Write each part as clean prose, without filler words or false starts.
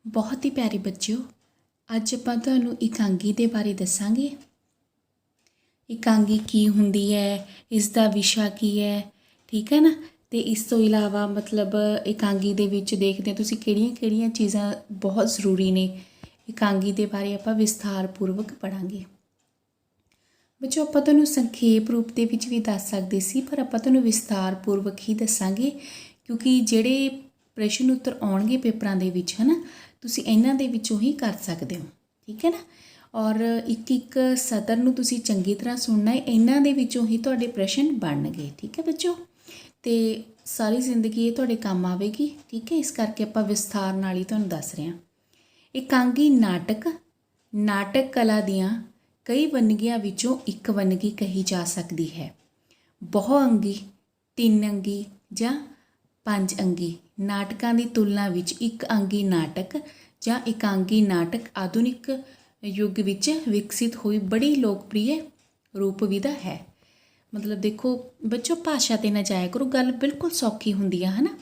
बहुत ही प्यारे बच्चों, ਅੱਜ ਆਪਾਂ ਤੁਹਾਨੂੰ ਇਕਾਂਗੀ ਦੇ ਬਾਰੇ ਦੱਸਾਂਗੇ। ਇਕਾਂਗੀ ਕੀ ਹੁੰਦੀ ਹੈ, ਇਸ ਦਾ ਵਿਸ਼ਾ ਕੀ ਹੈ, ਠੀਕ ਹੈ ਨਾ। ਤੇ ਇਸ ਤੋਂ ਇਲਾਵਾ ਮਤਲਬ ਇਕਾਂਗੀ ਦੇ ਵਿੱਚ ਦੇਖਦੇ ਹਾਂ ਤੁਸੀਂ ਕਿਹੜੀਆਂ ਚੀਜ਼ਾਂ ਬਹੁਤ ਜ਼ਰੂਰੀ ਨੇ। ਇਕਾਂਗੀ ਦੇ ਬਾਰੇ ਆਪਾਂ ਵਿਸਥਾਰਪੂਰਵਕ ਪੜਾਂਗੇ। ਬੱਚੋ ਆਪਾਂ ਤੁਹਾਨੂੰ ਸੰਖੇਪ ਰੂਪ ਦੇ ਵਿੱਚ ਵੀ ਦੱਸ ਸਕਦੇ ਸੀ, ਪਰ ਆਪਾਂ ਤੁਹਾਨੂੰ ਵਿਸਥਾਰਪੂਰਵਕ ਹੀ ਦੱਸਾਂਗੇ ਕਿਉਂਕਿ ਜਿਹੜੇ ਪ੍ਰਸ਼ਨ ਉੱਤਰ ਆਉਣਗੇ ਪੇਪਰਾਂ ਦੇ ਵਿੱਚ ਹੈ ਨਾ, ਤੁਸੀਂ ਇਹਨਾਂ ਦੇ ਵਿੱਚੋਂ ਹੀ ਕਰ ਸਕਦੇ ਹੋ, ਠੀਕ ਹੈ ਨਾ। ਔਰ ਇੱਕ ਸਤਰ ਨੂੰ ਤੁਸੀਂ ਚੰਗੀ ਤਰ੍ਹਾਂ ਸੁਣਨਾ ਹੈ, ਇਹਨਾਂ ਦੇ ਵਿੱਚੋਂ ਹੀ ਤੁਹਾਡੇ ਪ੍ਰਸ਼ਨ ਬਣਨਗੇ, ਠੀਕ ਹੈ ਬੱਚੋ। ਤੇ ਸਾਰੀ ਜ਼ਿੰਦਗੀ ਇਹ ਤੁਹਾਡੇ ਕੰਮ ਆਵੇਗੀ, ਠੀਕ ਹੈ। ਇਸ ਕਰਕੇ ਆਪਾਂ ਵਿਸਥਾਰ ਨਾਲ ਹੀ ਤੁਹਾਨੂੰ ਦੱਸ ਰਹੇ ਹਾਂ। ਇਕਾਂਗੀ ਨਾਟਕ ਕਲਾ ਦੀਆਂ ਕਈ ਵੰਨਗੀਆਂ ਵਿੱਚੋਂ ਇੱਕ ਵੰਨਗੀ ਕਹੀ ਜਾ ਸਕਦੀ ਹੈ। ਬਹੁਅੰਗੀ, ਤਿੰਨ ਅੰਗੀ ਜਾਂ ਪੰਜ ਅੰਗੀ ਨਾਟਕਾਂ ਦੀ ਤੁਲਨਾ ਵਿੱਚ ਇੱਕ ਅੰਗੀ ਨਾਟਕ ਜਾਂ ਇਕਾਂਗੀ ਨਾਟਕ ਆਧੁਨਿਕ ਯੁੱਗ ਵਿੱਚ ਵਿਕਸਿਤ ਹੋਈ ਬੜੀ ਲੋਕਪ੍ਰਿਯ ਰੂਪ ਵਿਧਾ ਹੈ। ਮਤਲਬ ਦੇਖੋ ਬੱਚੋ, ਭਾਸ਼ਾ 'ਤੇ ਨਾ ਜਾਇਆ ਕਰੋ, ਗੱਲ ਬਿਲਕੁਲ ਸੌਖੀ ਹੁੰਦੀ ਆ ਹੈ ਨਾ।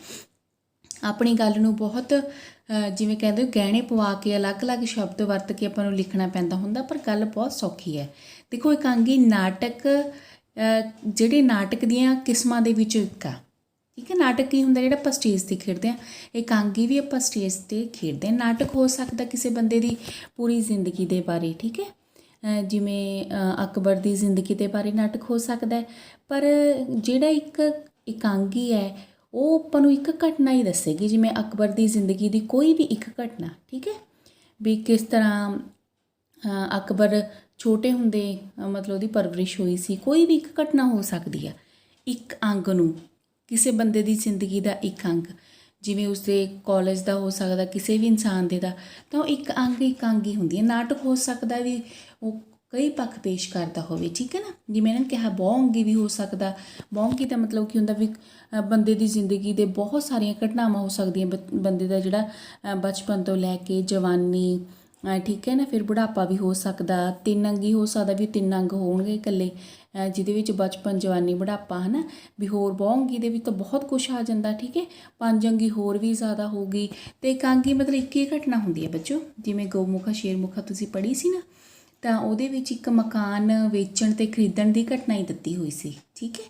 ਆਪਣੀ ਗੱਲ ਨੂੰ ਬਹੁਤ ਜਿਵੇਂ ਕਹਿੰਦੇ ਹੋ ਗਹਿਣੇ ਪਵਾ ਕੇ ਅਲੱਗ-ਅਲੱਗ ਸ਼ਬਦ ਵਰਤ ਕੇ ਆਪਾਂ ਨੂੰ ਲਿਖਣਾ ਪੈਂਦਾ ਹੁੰਦਾ, ਪਰ ਗੱਲ ਬਹੁਤ ਸੌਖੀ ਹੈ। ਦੇਖੋ ਇਕਾਂਗੀ ਨਾਟਕ ਜਿਹੜੇ ਨਾਟਕ ਦੀਆਂ ਕਿਸਮਾਂ ਦੇ ਵਿੱਚੋਂ ਇੱਕ ਆ, ਠੀਕ ਹੈ। ਨਾਟਕ ਕੀ ਹੁੰਦਾ, ਜਿਹੜਾ ਆਪਾਂ ਸਟੇਜ 'ਤੇ ਖੇਡਦੇ ਹਾਂ। ਇਕਾਂਗੀ ਵੀ ਆਪਾਂ ਸਟੇਜ 'ਤੇ ਖੇਡਦੇ ਹਾਂ। ਨਾਟਕ ਹੋ ਸਕਦਾ ਕਿਸੇ ਬੰਦੇ ਦੀ ਪੂਰੀ ਜ਼ਿੰਦਗੀ ਦੇ ਬਾਰੇ, ਠੀਕ ਹੈ। ਜਿਵੇਂ ਅਕਬਰ ਦੀ ਜ਼ਿੰਦਗੀ ਦੇ ਬਾਰੇ ਨਾਟਕ ਹੋ ਸਕਦਾ ਹੈ, ਪਰ ਜਿਹੜਾ ਇੱਕ ਇਕਾਂਗੀ ਹੈ ਉਹ ਆਪਾਂ ਨੂੰ ਇੱਕ ਘਟਨਾ ਹੀ ਦੱਸੇਗੀ। ਜਿਵੇਂ ਅਕਬਰ ਦੀ ਜ਼ਿੰਦਗੀ ਦੀ ਕੋਈ ਵੀ ਇੱਕ ਘਟਨਾ, ਠੀਕ ਹੈ, ਵੀ ਕਿਸ ਤਰ੍ਹਾਂ ਅਕਬਰ ਛੋਟੇ ਹੁੰਦੇ ਮਤਲਬ ਉਹਦੀ ਪਰਵਰਿਸ਼ ਹੋਈ ਸੀ, ਕੋਈ ਵੀ ਇੱਕ ਘਟਨਾ ਹੋ ਸਕਦੀ ਆ। ਇੱਕ ਅੰਗ ਨੂੰ, ਕਿਸੇ ਬੰਦੇ ਦੀ ਜ਼ਿੰਦਗੀ ਦਾ ਇੱਕ ਅੰਗ, ਜਿਵੇਂ ਉਸਦੇ ਕਾਲਜ ਦਾ ਹੋ ਸਕਦਾ, ਕਿਸੇ ਵੀ ਇਨਸਾਨ ਦੇ ਦਾ, ਤਾਂ ਉਹ ਇੱਕ ਅੰਗ ਇਕਾਂਗੀ ਹੁੰਦੀ ਹੈ। ਨਾਟਕ ਹੋ ਸਕਦਾ ਵੀ ਉਹ ਕਈ ਪੱਖ ਪੇਸ਼ ਕਰਦਾ ਹੋਵੇ, ਠੀਕ ਹੈ ਨਾ। ਜਿਵੇਂ ਇਹਨਾਂ ਨੇ ਕਿਹਾ ਬਹੁਅੰਗੀ ਵੀ ਹੋ ਸਕਦਾ। ਬਹੁਅੰਗੀ ਦਾ ਮਤਲਬ ਕੀ ਹੁੰਦਾ ਵੀ ਬੰਦੇ ਦੀ ਜ਼ਿੰਦਗੀ ਦੇ ਬਹੁਤ ਸਾਰੀਆਂ ਘਟਨਾਵਾਂ ਹੋ ਸਕਦੀਆਂ, ਬੰਦੇ ਦਾ ਜਿਹੜਾ ਬਚਪਨ ਤੋਂ ਲੈ ਕੇ ਜਵਾਨੀ, ਠੀਕ ਹੈ ਨਾ, ਫਿਰ ਬੁਢਾਪਾ ਵੀ ਹੋ ਸਕਦਾ। ਤਿੰਨ ਅੰਗੀ ਹੋ ਸਕਦਾ ਵੀ ਤਿੰਨ ਅੰਗ ਹੋਣਗੇ ਇਕੱਲੇ, ਜਿਹਦੇ ਵਿੱਚ ਬਚਪਨ, ਜਵਾਨੀ, ਬੁਢਾਪਾ ਹੈ ਨਾ। ਵੀ ਹੋਰ ਬਹੁਅੰਗੀ ਦੇ ਵਿੱਚ ਤਾਂ ਬਹੁਤ ਕੁਛ ਆ ਜਾਂਦਾ, ਠੀਕ ਹੈ। ਪੰਜ ਅੰਗੀ ਹੋਰ ਵੀ ਜ਼ਿਆਦਾ ਹੋਊਗੀ। ਅਤੇ ਇਕਾਂਗੀ ਮਤਲਬ ਇੱਕ ਹੀ ਘਟਨਾ ਹੁੰਦੀ ਹੈ ਬੱਚੋ। ਜਿਵੇਂ ਗਊਮੁਖਾ ਸ਼ੇਰਮੁਖਾ ਤੁਸੀਂ ਪੜ੍ਹੀ ਸੀ ਨਾ, ਤਾਂ ਉਹਦੇ ਵਿੱਚ ਇੱਕ ਮਕਾਨ ਵੇਚਣ ਅਤੇ ਖਰੀਦਣ ਦੀ ਘਟਨਾ ਹੀ ਦਿੱਤੀ ਹੋਈ ਸੀ, ਠੀਕ ਹੈ,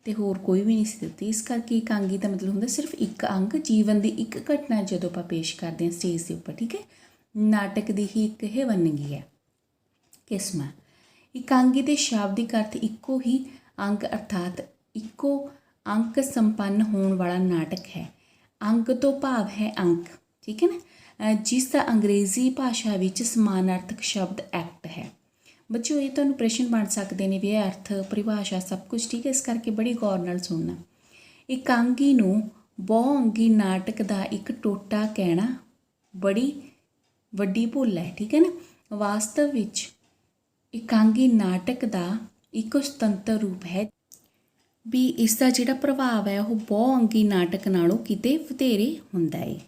ਅਤੇ ਹੋਰ ਕੋਈ ਵੀ ਨਹੀਂ ਸੀ ਦਿੱਤੀ। ਇਸ ਕਰਕੇ ਇਕਾਂਗੀ ਦਾ ਮਤਲਬ ਹੁੰਦਾ ਸਿਰਫ ਇੱਕ ਅੰਗ, ਜੀਵਨ ਦੀ ਇੱਕ ਘਟਨਾ ਜਦੋਂ ਆਪਾਂ ਪੇਸ਼ ਕਰਦੇ ਹਾਂ ਸਟੇਜ ਦੇ ਉੱਪਰ, ਠੀਕ ਹੈ। ਨਾਟਕ ਦੀ ਹੀ ਇੱਕ ਇਹ ਵੰਨਗੀ ਹੈ। ਕਿਸਮਾਂ ਇਕਾਂਗੀ ਦੇ ਸ਼ਾਬਦਿਕ ਅਰਥ ਇੱਕੋ ਹੀ ਅੰਗ ਅਰਥਾਤ ਇੱਕੋ ਅੰਕ ਸੰਪੰਨ ਹੋਣ ਵਾਲਾ ਨਾਟਕ ਹੈ। ਅੰਗ ਤੋਂ ਭਾਵ ਹੈ ਅੰਕ, ਠੀਕ ਹੈ ਨਾ, ਜਿਸ ਦਾ ਅੰਗਰੇਜ਼ੀ ਭਾਸ਼ਾ ਵਿੱਚ ਸਮਾਨਾਰਥਕ ਸ਼ਬਦ ਐਕਟ ਹੈ। ਬੱਚਿਓ ਇਹ ਤੁਹਾਨੂੰ ਪ੍ਰਸ਼ਨ ਬਣ ਸਕਦੇ ਨੇ ਵੀ ਇਹ ਅਰਥ, ਪਰਿਭਾਸ਼ਾ ਸਭ ਕੁਝ, ਠੀਕ ਹੈ। ਇਸ ਕਰਕੇ ਬੜੀ ਗੌਰ ਨਾਲ ਸੁਣਨਾ। ਇਕਾਂਗੀ ਨੂੰ ਬਹੁਅੰਗੀ ਨਾਟਕ ਦਾ ਇੱਕ ਟੋਟਾ ਕਹਿਣਾ ਬੜੀ ਵੱਡੀ ਭੁੱਲ ਹੈ, ਠੀਕ ਹੈ ਨਾ। ਵਾਸਤਵ ਵਿੱਚ ਇਕਾਂਗੀ ਨਾਟਕ ਦਾ ਇੱਕ ਸੁਤੰਤਰ ਰੂਪ ਹੈ, ਵੀ ਇਸ ਦਾ ਜਿਹੜਾ ਪ੍ਰਭਾਵ ਹੈ ਉਹ ਬਹੁਅੰਗੀ ਨਾਟਕ ਨਾਲੋਂ ਕਿਤੇ ਵਧੇਰੇ ਹੁੰਦਾ ਹੈ।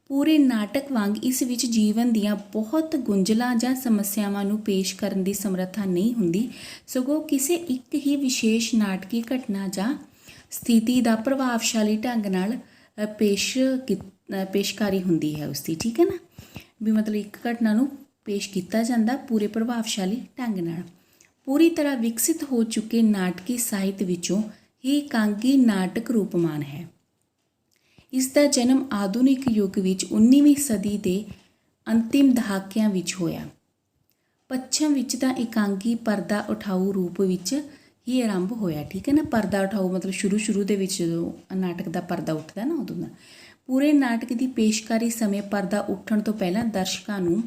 ਪੂਰੇ ਨਾਟਕ ਵਾਂਗ ਇਸ ਵਿੱਚ ਜੀਵਨ ਦੀਆਂ ਬਹੁਤ ਗੁੰਝਲਾਂ ਜਾਂ ਸਮੱਸਿਆਵਾਂ ਨੂੰ ਪੇਸ਼ ਕਰਨ ਦੀ ਸਮਰੱਥਾ ਨਹੀਂ ਹੁੰਦੀ, ਸਗੋਂ ਕਿਸੇ ਇੱਕ ਹੀ ਵਿਸ਼ੇਸ਼ ਨਾਟਕੀ ਘਟਨਾ ਜਾਂ ਸਥਿਤੀ ਦਾ ਪ੍ਰਭਾਵਸ਼ਾਲੀ ਢੰਗ ਨਾਲ ਪੇਸ਼ਕਾਰੀ ਹੁੰਦੀ ਹੈ ਉਸਦੀ, ਠੀਕ ਹੈ ਨਾ। ਵੀ ਮਤਲਬ ਇੱਕ ਘਟਨਾ ਨੂੰ ਪੇਸ਼ ਕੀਤਾ ਜਾਂਦਾ ਪੂਰੇ ਪ੍ਰਭਾਵਸ਼ਾਲੀ ਢੰਗ ਨਾਲ। ਪੂਰੀ ਤਰ੍ਹਾਂ ਵਿਕਸਿਤ ਹੋ ਚੁੱਕੇ ਨਾਟਕੀ ਸਾਹਿਤ ਵਿੱਚੋਂ ਹੀ ਇਕਾਂਗੀ ਨਾਟਕ ਰੂਪਮਾਨ ਹੈ। ਇਸ ਦਾ ਜਨਮ ਆਧੁਨਿਕ ਯੁੱਗ ਵਿੱਚ 19ਵੀਂ ਸਦੀ ਦੇ ਅੰਤਿਮ ਦਹਾਕਿਆਂ ਵਿੱਚ ਹੋਇਆ। ਪੱਛਮ ਵਿੱਚ ਤਾਂ ਇਕਾਂਗੀ ਪਰਦਾ ਉਠਾਊ ਰੂਪ ਵਿੱਚ ਹੀ ਆਰੰਭ ਹੋਇਆ, ਠੀਕ ਹੈ ਨਾ। ਪਰਦਾ ਉਠਾਊ ਮਤਲਬ ਸ਼ੁਰੂ ਦੇ ਵਿੱਚ ਜਦੋਂ ਨਾਟਕ ਦਾ ਪਰਦਾ ਉੱਠਦਾ ਨਾ, ਉਦੋਂ ਦਾ। ਪੂਰੇ ਨਾਟਕ ਦੀ ਪੇਸ਼ਕਾਰੀ ਸਮੇਂ ਪਰਦਾ ਉੱਠਣ ਤੋਂ ਪਹਿਲਾਂ ਦਰਸ਼ਕਾਂ ਨੂੰ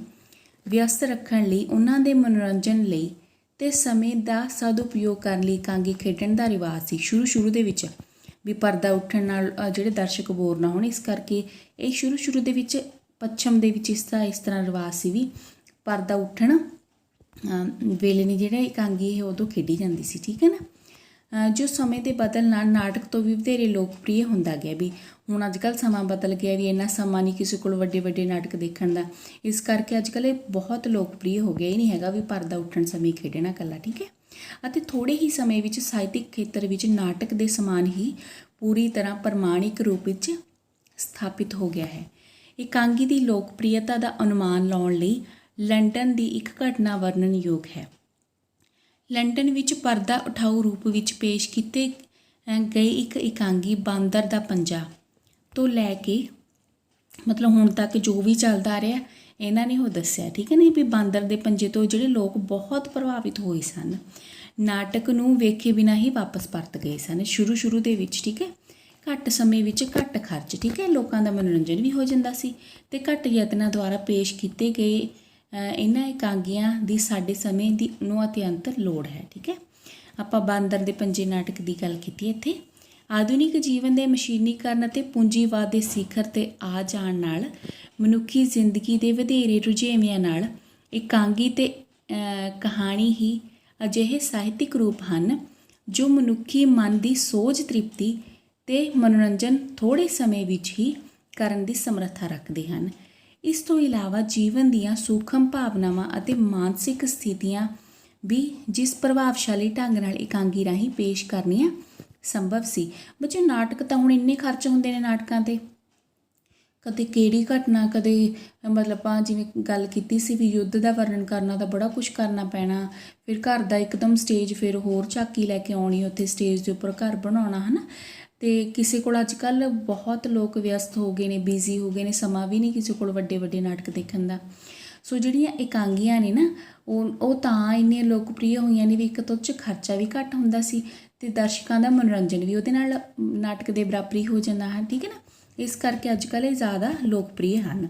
ਵਿਅਸਤ ਰੱਖਣ ਲਈ, ਉਹਨਾਂ ਦੇ ਮਨੋਰੰਜਨ ਲਈ ਅਤੇ ਸਮੇਂ ਦਾ ਸਦਉਪਯੋਗ ਕਰਨ ਲਈ ਇਕਾਂਗੀ ਖੇਡਣ ਦਾ ਰਿਵਾਜ਼ ਸੀ ਸ਼ੁਰੂ ਦੇ ਵਿੱਚ। ਵੀ ਪਰਦਾ ਉੱਠਣ ਨਾਲ ਜਿਹੜੇ ਦਰਸ਼ਕ ਬੋਰ ਨਾ ਹੋਣ, ਇਸ ਕਰਕੇ ਇਹ ਸ਼ੁਰੂ ਦੇ ਵਿੱਚ ਪੱਛਮ ਦੇ ਵਿੱਚ ਇਸ ਤਰ੍ਹਾਂ ਰਿਵਾਜ਼ ਸੀ ਵੀ ਪਰਦਾ ਉੱਠਣ ਵੇਲੇ ਨਹੀਂ ਜਿਹੜਾ ਇਕਾਂਗੀ ਇਹ ਉਦੋਂ ਖੇਡੀ ਜਾਂਦੀ ਸੀ, ਠੀਕ ਹੈ ਨਾ। ਜੋ ਸਮੇਂ ਦੇ ਬਦਲ ਨਾਲ ਨਾਟਕ ਤੋਂ ਵੀ ਵਧੇਰੇ ਲੋਕਪ੍ਰਿਯ ਹੁੰਦਾ ਗਿਆ। ਵੀ ਹੁਣ ਅੱਜ ਕੱਲ੍ਹ ਸਮਾਂ ਬਦਲ ਗਿਆ, ਵੀ ਇੰਨਾ ਸਮਾਂ ਨਹੀਂ ਕਿਸੇ ਕੋਲ ਵੱਡੇ ਨਾਟਕ ਦੇਖਣ ਦਾ, ਇਸ ਕਰਕੇ ਅੱਜ ਕੱਲ੍ਹ ਇਹ ਬਹੁਤ ਲੋਕਪ੍ਰਿਯ ਹੋ ਗਿਆ। ਇਹ ਨਹੀਂ ਹੈਗਾ ਵੀ ਪਰਦਾ ਉੱਠਣ ਸਮੇਂ ਖੇਡਣਾ ਇਕੱਲਾ, ਠੀਕ ਹੈ। ਅਤੇ ਥੋੜ੍ਹੇ ਹੀ ਸਮੇਂ ਵਿੱਚ ਸਾਹਿਤਕ ਖੇਤਰ ਵਿੱਚ ਨਾਟਕ ਦੇ ਸਮਾਨ ਹੀ ਪੂਰੀ ਤਰ੍ਹਾਂ ਪ੍ਰਮਾਣਿਕ ਰੂਪ ਵਿੱਚ ਸਥਾਪਿਤ ਹੋ ਗਿਆ ਹੈ। ਇਕਾਂਗੀ ਦੀ ਲੋਕਪ੍ਰਿਯਤਾ ਦਾ ਅਨੁਮਾਨ ਲਾਉਣ ਲਈ ਲੰਡਨ ਦੀ ਇੱਕ ਘਟਨਾ ਵਰਣਨਯੋਗ ਹੈ। ਲੰਡਨ ਵਿੱਚ ਪਰਦਾ ਉਠਾਊ ਰੂਪ ਵਿੱਚ ਪੇਸ਼ ਕੀਤੇ ਗਏ ਇੱਕ ਇਕਾਂਗੀ ਬਾਂਦਰ ਦਾ ਪੰਜਾ ਤੋਂ ਲੈ ਕੇ ਮਤਲਬ ਹੁਣ ਤੱਕ ਜੋ ਵੀ ਚੱਲਦਾ ਆ ਰਿਹਾ ਇਹਨਾਂ ਨੇ ਉਹ ਦੱਸਿਆ, ਠੀਕ ਹੈ ਨਾ, ਵੀ ਬਾਂਦਰ ਦੇ ਪੰਜੇ ਤੋਂ ਜਿਹੜੇ ਲੋਕ ਬਹੁਤ ਪ੍ਰਭਾਵਿਤ ਹੋਏ ਸਨ। ਨਾਟਕ ਨੂੰ ਵੇਖੇ ਬਿਨਾਂ ਹੀ ਵਾਪਸ ਪਰਤ ਗਏ ਸਨ ਸ਼ੁਰੂ ਦੇ ਵਿੱਚ, ਠੀਕ ਹੈ। ਘੱਟ ਸਮੇਂ ਵਿੱਚ ਘੱਟ ਖਰਚ, ਠੀਕ ਹੈ, ਲੋਕਾਂ ਦਾ ਮਨੋਰੰਜਨ ਵੀ ਹੋ ਜਾਂਦਾ ਸੀ ਅਤੇ ਘੱਟ ਯਤਨਾਂ ਦੁਆਰਾ ਪੇਸ਼ ਕੀਤੇ ਗਏ ਇਹਨਾਂ ਇਕਾਂਗੀਆਂ ਦੀ ਸਾਡੇ ਸਮੇਂ ਦੀ ਨੂੰ ਅਤਿਅੰਤ ਲੋੜ ਹੈ, ਠੀਕ ਹੈ। ਆਪਾਂ ਬਾਂਦਰ ਦੇ ਪੰਜੇ ਨਾਟਕ ਦੀ ਗੱਲ ਕੀਤੀ ਇੱਥੇ। ਆਧੁਨਿਕ ਜੀਵਨ ਦੇ ਮਸ਼ੀਨੀਕਰਨ ਅਤੇ ਪੂੰਜੀਵਾਦ ਦੇ ਸਿਖਰ 'ਤੇ ਆ ਜਾਣ ਨਾਲ ਮਨੁੱਖੀ ਜ਼ਿੰਦਗੀ ਦੇ ਵਧੇਰੇ ਰੁਝੇਵਿਆਂ ਨਾਲ ਇਕਾਂਗੀ ਅਤੇ ਕਹਾਣੀ ਹੀ ਅਜਿਹੇ ਸਾਹਿਤਿਕ ਰੂਪ ਹਨ ਜੋ ਮਨੁੱਖੀ ਮਨ ਦੀ ਸੋਝ, ਤ੍ਰਿਪਤੀ ਅਤੇ ਮਨੋਰੰਜਨ ਥੋੜ੍ਹੇ ਸਮੇਂ ਵਿੱਚ ਹੀ ਕਰਨ ਦੀ ਸਮਰੱਥਾ ਰੱਖਦੇ ਹਨ। ਇਸ ਤੋਂ ਇਲਾਵਾ ਜੀਵਨ ਦੀਆਂ ਸੂਖਮ ਭਾਵਨਾਵਾਂ ਅਤੇ ਮਾਨਸਿਕ ਸਥਿਤੀਆਂ ਵੀ ਜਿਸ ਪ੍ਰਭਾਵਸ਼ਾਲੀ ਢੰਗ ਨਾਲ ਇਕਾਂਗੀ ਰਾਹੀਂ ਪੇਸ਼ ਕਰਨੀਆਂ ਸੰਭਵ ਸੀ। ਬੱਚੇ ਨਾਟਕ ਤਾਂ ਹੁਣ ਇੰਨੇ ਖਰਚ ਹੁੰਦੇ ਨੇ ਨਾਟਕਾਂ 'ਤੇ, ਕਦੇ ਕਿਹੜੀ ਘਟਨਾ, ਕਦੇ ਮਤਲਬ ਆਪਾਂ ਜਿਵੇਂ ਗੱਲ ਕੀਤੀ ਸੀ ਵੀ ਯੁੱਧ ਦਾ ਵਰਣਨ ਕਰਨਾ ਤਾਂ ਬੜਾ ਕੁਛ ਕਰਨਾ ਪੈਣਾ, ਫਿਰ ਘਰ ਦਾ ਇੱਕਦਮ ਸਟੇਜ, ਫਿਰ ਹੋਰ ਝਾਕੀ ਲੈ ਕੇ ਆਉਣੀ ਉੱਥੇ ਸਟੇਜ ਦੇ ਉੱਪਰ ਘਰ ਬਣਾਉਣਾ, ਹੈ ਨਾ। ਅਤੇ ਕਿਸੇ ਕੋਲ ਅੱਜ ਕੱਲ੍ਹ ਬਹੁਤ ਲੋਕ ਵਿਅਸਤ ਹੋ ਗਏ ਨੇ, ਬਿਜ਼ੀ ਹੋ ਗਏ ਨੇ, ਸਮਾਂ ਵੀ ਨਹੀਂ ਕਿਸੇ ਕੋਲ ਵੱਡੇ ਨਾਟਕ ਦੇਖਣ ਦਾ। ਸੋ ਜਿਹੜੀਆਂ ਇਕਾਂਗੀਆਂ ਨੇ ਨਾ ਉਹ ਤਾਂ ਇੰਨੀਆਂ ਲੋਕਪ੍ਰਿਯ ਹੋਈਆਂ ਨੇ ਵੀ ਇੱਕ ਤਾਂ ਉਹ 'ਚ ਖਰਚਾ ਵੀ ਘੱਟ ਹੁੰਦਾ ਸੀ ਅਤੇ ਦਰਸ਼ਕਾਂ ਦਾ ਮਨੋਰੰਜਨ ਵੀ ਉਹਦੇ ਨਾਲ ਨਾਟਕ ਦੇ ਬਰਾਬਰੀ ਹੋ ਜਾਂਦਾ ਹੈ, ਠੀਕ ਹੈ ਨਾ। ਇਸ ਕਰਕੇ ਅੱਜ ਕੱਲ੍ਹ ਇਹ ਜ਼ਿਆਦਾ ਲੋਕਪ੍ਰਿਯ ਹਨ।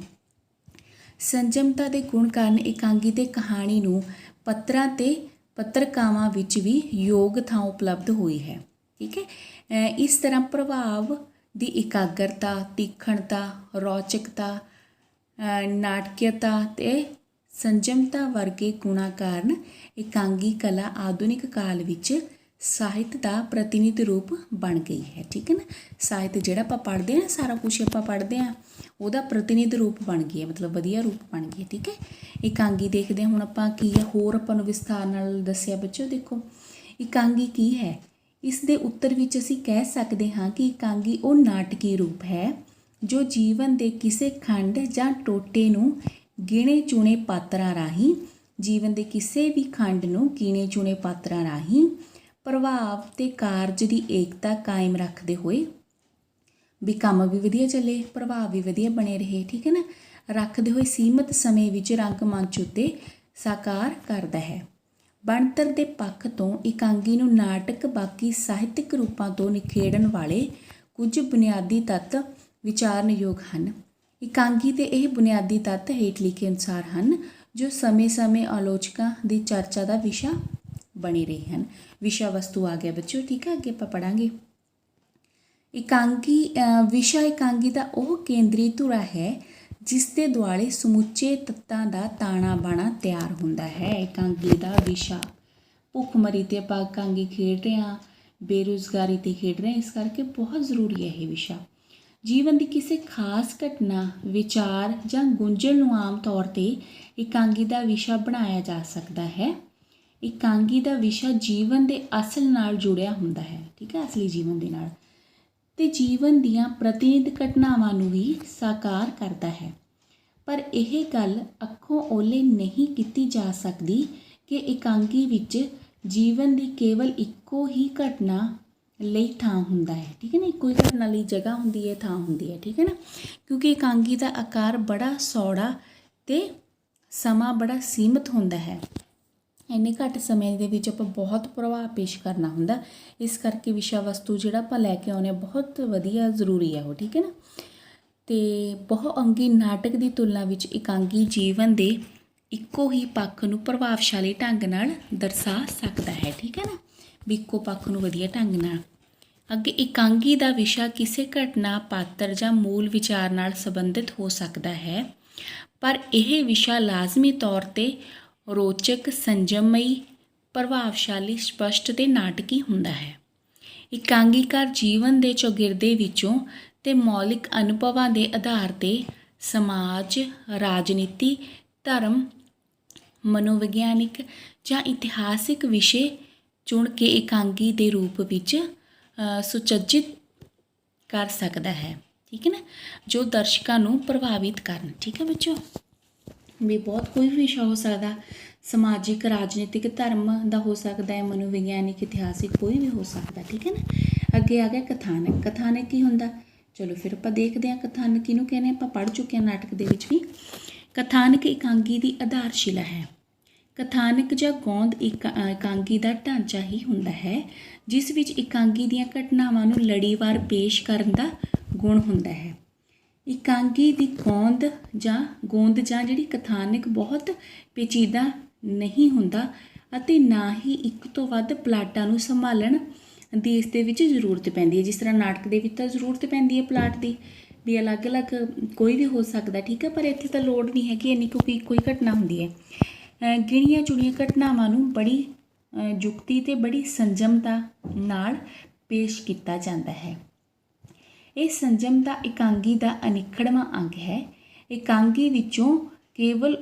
ਸੰਜਮਤਾ ਦੇ ਗੁਣ ਕਾਰਨ ਇਕਾਂਗੀ ਅਤੇ ਕਹਾਣੀ ਨੂੰ ਪੱਤਰਾਂ ਅਤੇ ਪੱਤਰਕਾਵਾਂ ਵਿੱਚ ਵੀ ਯੋਗ ਥਾਂ ਉਪਲਬਧ ਹੋਈ ਹੈ, ਠੀਕ ਹੈ। ਇਸ ਤਰ੍ਹਾਂ ਪ੍ਰਭਾਵ ਦੀ ਇਕਾਗਰਤਾ, ਤੀਖਣਤਾ, ਰੌਚਕਤਾ, ਨਾਟਕੀਅਤਾ ਅਤੇ ਸੰਜਮਤਾ ਵਰਗੇ ਗੁਣਾਂ ਕਾਰਨ ਇਕਾਂਗੀ ਕਲਾ ਆਧੁਨਿਕ ਕਾਲ ਵਿੱਚ ਸਾਹਿਤ ਦਾ ਪ੍ਰਤੀਨਿਧ ਰੂਪ ਬਣ ਗਈ ਹੈ, ਠੀਕ ਹੈ ਨਾ। ਸਾਹਿਤ ਜਿਹੜਾ ਆਪਾਂ ਪੜ੍ਹਦੇ ਹਾਂ, ਸਾਰਾ ਕੁਛ ਆਪਾਂ ਪੜ੍ਹਦੇ ਹਾਂ, ਉਹਦਾ ਪ੍ਰਤੀਨਿਧ ਰੂਪ ਬਣ ਗਈ ਹੈ, ਮਤਲਬ ਵਧੀਆ ਰੂਪ ਬਣ ਗਈ ਹੈ, ਠੀਕ ਹੈ। ਇਕਾਂਗੀ ਦੇਖਦੇ ਹਾਂ ਹੁਣ ਆਪਾਂ ਕੀ ਹੈ, ਹੋਰ ਆਪਾਂ ਨੂੰ ਵਿਸਥਾਰ ਨਾਲ ਦੱਸਿਆ ਬੱਚੋ। ਦੇਖੋ ਇਕਾਂਗੀ ਕੀ ਹੈ, ਇਸ ਦੇ ਉੱਤਰ ਵਿੱਚ ਅਸੀਂ ਕਹਿ ਸਕਦੇ ਹਾਂ ਕਿ ਇਕਾਂਗੀ ਉਹ ਨਾਟਕੀ ਰੂਪ ਹੈ ਜੋ ਜੀਵਨ ਦੇ ਕਿਸੇ ਖੰਡ ਜਾਂ ਟੋਟੇ ਨੂੰ ਗਿਣੇ ਚੁਣੇ ਪਾਤਰਾਂ ਰਾਹੀਂ, ਜੀਵਨ ਦੇ ਕਿਸੇ ਵੀ ਖੰਡ ਨੂੰ ਗਿਣੇ ਚੁਣੇ ਪਾਤਰਾਂ ਰਾਹੀਂ ਪ੍ਰਭਾਵ ਅਤੇ ਕਾਰਜ ਦੀ ਏਕਤਾ ਕਾਇਮ ਰੱਖਦੇ ਹੋਏ ਵੀ ਕੰਮ ਵੀ ਵਧੀਆ ਚੱਲੇ, ਪ੍ਰਭਾਵ ਵੀ ਵਧੀਆ ਬਣੇ ਰਹੇ, ਠੀਕ ਹੈ ਨਾ, ਰੱਖਦੇ ਹੋਏ ਸੀਮਤ ਸਮੇਂ ਵਿੱਚ ਰੰਗਮੰਚ ਉੱਤੇ ਸਾਕਾਰ ਕਰਦਾ ਹੈ। ਬਣਤਰ ਦੇ ਪੱਖ ਤੋਂ ਇਕਾਂਗੀ ਨੂੰ ਨਾਟਕ ਬਾਕੀ ਸਾਹਿਤਕ ਰੂਪਾਂ ਤੋਂ ਨਿਖੇੜਨ ਵਾਲੇ ਕੁਝ ਬੁਨਿਆਦੀ ਤੱਤ ਵਿਚਾਰਨਯੋਗ ਹਨ। ਇਕਾਂਗੀ ਦੇ ਇਹ ਬੁਨਿਆਦੀ ਤੱਤ ਹੇਠ ਲਿਖੇ ਅਨੁਸਾਰ ਹਨ ਜੋ ਸਮੇਂ ਆਲੋਚਕਾਂ ਦੀ ਚਰਚਾ ਦਾ ਵਿਸ਼ਾ ਬਣੇ ਰਹੇ ਹਨ। ਵਿਸ਼ਾ ਵਸਤੂ ਆ ਗਿਆ ਬੱਚਿਓ, ਠੀਕ ਹੈ। ਅੱਗੇ ਆਪਾਂ ਪੜ੍ਹਾਂਗੇ ਇਕਾਂਗੀ। ਵਿਸ਼ਾ ਇਕਾਂਗੀ ਦਾ ਉਹ ਕੇਂਦਰੀ ਧੁਰਾ ਹੈ ਜਿਸ ਦੇ ਦੁਆਲੇ ਸਮੁੱਚੇ ਤੱਤਾਂ ਦਾ ਤਾਣਾ ਬਾਣਾ ਤਿਆਰ ਹੁੰਦਾ ਹੈ। ਇਕਾਂਗੀ ਦਾ ਵਿਸ਼ਾ, ਭੁੱਖਮਰੀ 'ਤੇ ਆਪਾਂ ਇਕਾਂਗੀ ਖੇਡ ਰਹੇ ਹਾਂ, ਬੇਰੁਜ਼ਗਾਰੀ 'ਤੇ ਖੇਡ ਰਹੇ ਹਾਂ, ਇਸ ਕਰਕੇ ਬਹੁਤ ਜ਼ਰੂਰੀ ਹੈ ਇਹ ਵਿਸ਼ਾ। ਜੀਵਨ ਦੀ ਕਿਸੇ ਖਾਸ ਘਟਨਾ, ਵਿਚਾਰ ਜਾਂ ਗੁੰਝਲ ਨੂੰ ਆਮ ਤੌਰ 'ਤੇ ਇਕਾਂਗੀ ਦਾ ਵਿਸ਼ਾ ਬਣਾਇਆ ਜਾ ਸਕਦਾ ਹੈ। ਇਕਾਂਗੀ ਦਾ ਵਿਸ਼ਾ ਜੀਵਨ ਦੇ ਅਸਲ ਨਾਲ ਜੁੜਿਆ ਹੁੰਦਾ ਹੈ, ਠੀਕ ਹੈ, ਅਸਲੀ ਜੀਵਨ ਦੇ ਨਾਲ, ਅਤੇ ਜੀਵਨ ਦੀਆਂ ਪ੍ਰਤੀਨਿਧ ਘਟਨਾਵਾਂ ਨੂੰ ਵੀ ਸਾਕਾਰ ਕਰਦਾ ਹੈ। ਪਰ ਇਹ ਗੱਲ ਅੱਖੋਂ ਓਹਲੇ ਨਹੀਂ ਕੀਤੀ ਜਾ ਸਕਦੀ ਕਿ ਇਕਾਂਗੀ ਵਿੱਚ ਜੀਵਨ ਦੀ ਕੇਵਲ ਇੱਕੋ ਹੀ ਘਟਨਾ ਲਈ ਥਾਂ ਹੁੰਦਾ ਹੈ, ਠੀਕ ਹੈ ਨਾ, ਇੱਕੋ ਹੀ ਘਟਨਾ ਲਈ ਜਗ੍ਹਾ ਹੁੰਦੀ ਹੈ, ਥਾਂ ਹੁੰਦੀ ਹੈ, ਠੀਕ ਹੈ ਨਾ, ਕਿਉਂਕਿ ਇਕਾਂਗੀ ਦਾ ਆਕਾਰ ਬੜਾ ਸੌੜਾ ਅਤੇ ਸਮਾਂ ਬੜਾ ਸੀਮਤ ਹੁੰਦਾ ਹੈ। ਇੰਨੇ ਘੱਟ ਸਮੇਂ ਦੇ ਵਿੱਚ ਆਪਾਂ ਬਹੁਤ ਪ੍ਰਭਾਵ ਪੇਸ਼ ਕਰਨਾ ਹੁੰਦਾ, ਇਸ ਕਰਕੇ ਵਿਸ਼ਾ ਵਸਤੂ ਜਿਹੜਾ ਆਪਾਂ ਲੈ ਕੇ ਆਉਂਦੇ ਹਾਂ ਬਹੁਤ ਵਧੀਆ ਜ਼ਰੂਰੀ ਹੈ ਉਹ, ਠੀਕ ਹੈ ਨਾ। ਅਤੇ ਬਹੁ ਅੰਗੀ ਨਾਟਕ ਦੀ ਤੁਲਨਾ ਵਿੱਚ ਇਕਾਂਗੀ ਜੀਵਨ ਦੇ ਇੱਕੋ ਹੀ ਪੱਖ ਨੂੰ ਪ੍ਰਭਾਵਸ਼ਾਲੀ ਢੰਗ ਨਾਲ ਦਰਸਾ ਸਕਦਾ ਹੈ, ਠੀਕ ਹੈ ਨਾ, ਵੀ ਇੱਕੋ ਪੱਖ ਨੂੰ ਵਧੀਆ ਢੰਗ ਨਾਲ। ਅੱਗੇ ਇਕਾਂਗੀ ਦਾ ਵਿਸ਼ਾ ਕਿਸੇ ਘਟਨਾ, ਪਾਤਰ ਜਾਂ ਮੂਲ ਵਿਚਾਰ ਨਾਲ ਸੰਬੰਧਿਤ ਹੋ ਸਕਦਾ ਹੈ, ਪਰ ਇਹ ਵਿਸ਼ਾ ਲਾਜ਼ਮੀ ਤੌਰ 'ਤੇ ਰੋਚਕ, ਸੰਜਮਈ, ਪ੍ਰਭਾਵਸ਼ਾਲੀ, ਸਪਸ਼ਟ ਅਤੇ ਨਾਟਕੀ ਹੁੰਦਾ ਹੈ। ਇਕਾਂਗੀਕਾਰ ਜੀਵਨ ਦੇ ਚੌਗਿਰਦੇ ਵਿੱਚੋਂ ਅਤੇ ਮੌਲਿਕ ਅਨੁਭਵਾਂ ਦੇ ਆਧਾਰ 'ਤੇ ਸਮਾਜ, ਰਾਜਨੀਤੀ, ਧਰਮ, ਮਨੋਵਿਗਿਆਨਿਕ ਜਾਂ ਇਤਿਹਾਸਿਕ ਵਿਸ਼ੇ ਚੁਣ ਕੇ ਇਕਾਂਗੀ ਦੇ ਰੂਪ ਵਿੱਚ ਸੁਚੱਜਿਤ ਕਰ ਸਕਦਾ ਹੈ, ਠੀਕ ਹੈ ਨਾ, ਜੋ ਦਰਸ਼ਕਾਂ ਨੂੰ ਪ੍ਰਭਾਵਿਤ ਕਰਨ। ਠੀਕ ਹੈ ਬੱਚਿਓ, ਵੀ ਬਹੁਤ ਕੋਈ ਵੀ ਵਿਸ਼ਾ ਹੋ ਸਕਦਾ, ਸਮਾਜਿਕ, ਰਾਜਨੀਤਿਕ, ਧਰਮ ਦਾ ਹੋ ਸਕਦਾ ਹੈ, ਮਨੋਵਿਗਿਆਨਿਕ, ਇਤਿਹਾਸਿਕ, ਕੋਈ ਵੀ ਹੋ ਸਕਦਾ। ਠੀਕ ਹੈ ਨਾ। ਅੱਗੇ ਆ ਗਿਆ ਕਥਾਨਕ। ਕਥਾਨਕ ਕੀ ਹੁੰਦਾ? ਚਲੋ ਫਿਰ ਆਪਾਂ ਦੇਖਦੇ ਹਾਂ ਕਥਾਨਕ ਕਿਹਨੂੰ ਕਹਿੰਦੇ, ਆਪਾਂ ਪੜ੍ਹ ਚੁੱਕੇ ਹਾਂ ਨਾਟਕ ਦੇ ਵਿੱਚ ਵੀ। ਕਥਾਨਕ ਇਕਾਂਗੀ ਦੀ ਆਧਾਰਸ਼ਿਲਾ ਹੈ। ਕਥਾਨਕ ਜਾਂ ਗੋਂਦ ਇਕਾਂਗੀ ਦਾ ਢਾਂਚਾ ਹੀ ਹੁੰਦਾ ਹੈ ਜਿਸ ਵਿੱਚ ਇਕਾਂਗੀ ਦੀਆਂ ਘਟਨਾਵਾਂ ਨੂੰ ਲੜੀਵਾਰ ਪੇਸ਼ ਕਰਨ ਦਾ ਗੁਣ ਹੁੰਦਾ ਹੈ। ਇਕਾਂਗੀ ਦੀ ਗੋਂਦ ਜਾਂ ਜਿਹੜੀ ਕਥਾਨਕ ਬਹੁਤ ਪੇਚੀਦਾ ਨਹੀਂ ਹੁੰਦਾ ਅਤੇ ਨਾ ਹੀ ਇੱਕ ਤੋਂ ਵੱਧ ਪਲਾਟਾਂ ਨੂੰ ਸੰਭਾਲਣ ਦੀ ਇਸ ਦੇ ਵਿੱਚ ਜ਼ਰੂਰਤ ਪੈਂਦੀ ਹੈ। ਜਿਸ ਤਰ੍ਹਾਂ ਨਾਟਕ ਦੇ ਵਿੱਚ ਤਾਂ ਜ਼ਰੂਰਤ ਪੈਂਦੀ ਹੈ ਪਲਾਟ ਦੀ, ਵੀ ਅਲੱਗ-ਅਲੱਗ ਕੋਈ ਵੀ ਹੋ ਸਕਦਾ। ਠੀਕ ਹੈ, ਪਰ ਇੱਥੇ ਤਾਂ ਲੋੜ ਨਹੀਂ ਹੈਗੀ ਇੰਨੀ, ਕਿਉਂਕਿ ਇੱਕੋ ਹੀ ਘਟਨਾ ਹੁੰਦੀ ਹੈ। ਗਿਣੀਆਂ ਚੁਣੀਆਂ ਘਟਨਾਵਾਂ ਨੂੰ ਬੜੀ ਯੁਕਤੀ ਅਤੇ ਬੜੀ ਸੰਜਮਤਾ ਨਾਲ ਪੇਸ਼ ਕੀਤਾ ਜਾਂਦਾ ਹੈ। ਇਹ ਸੰਜਮਤਾ ਇਕਾਂਗੀ ਦਾ ਅਨਿੱਖੜਵਾਂ ਅੰਗ ਹੈ। ਇਕਾਂਗੀ ਵਿੱਚੋਂ ਕੇਵਲ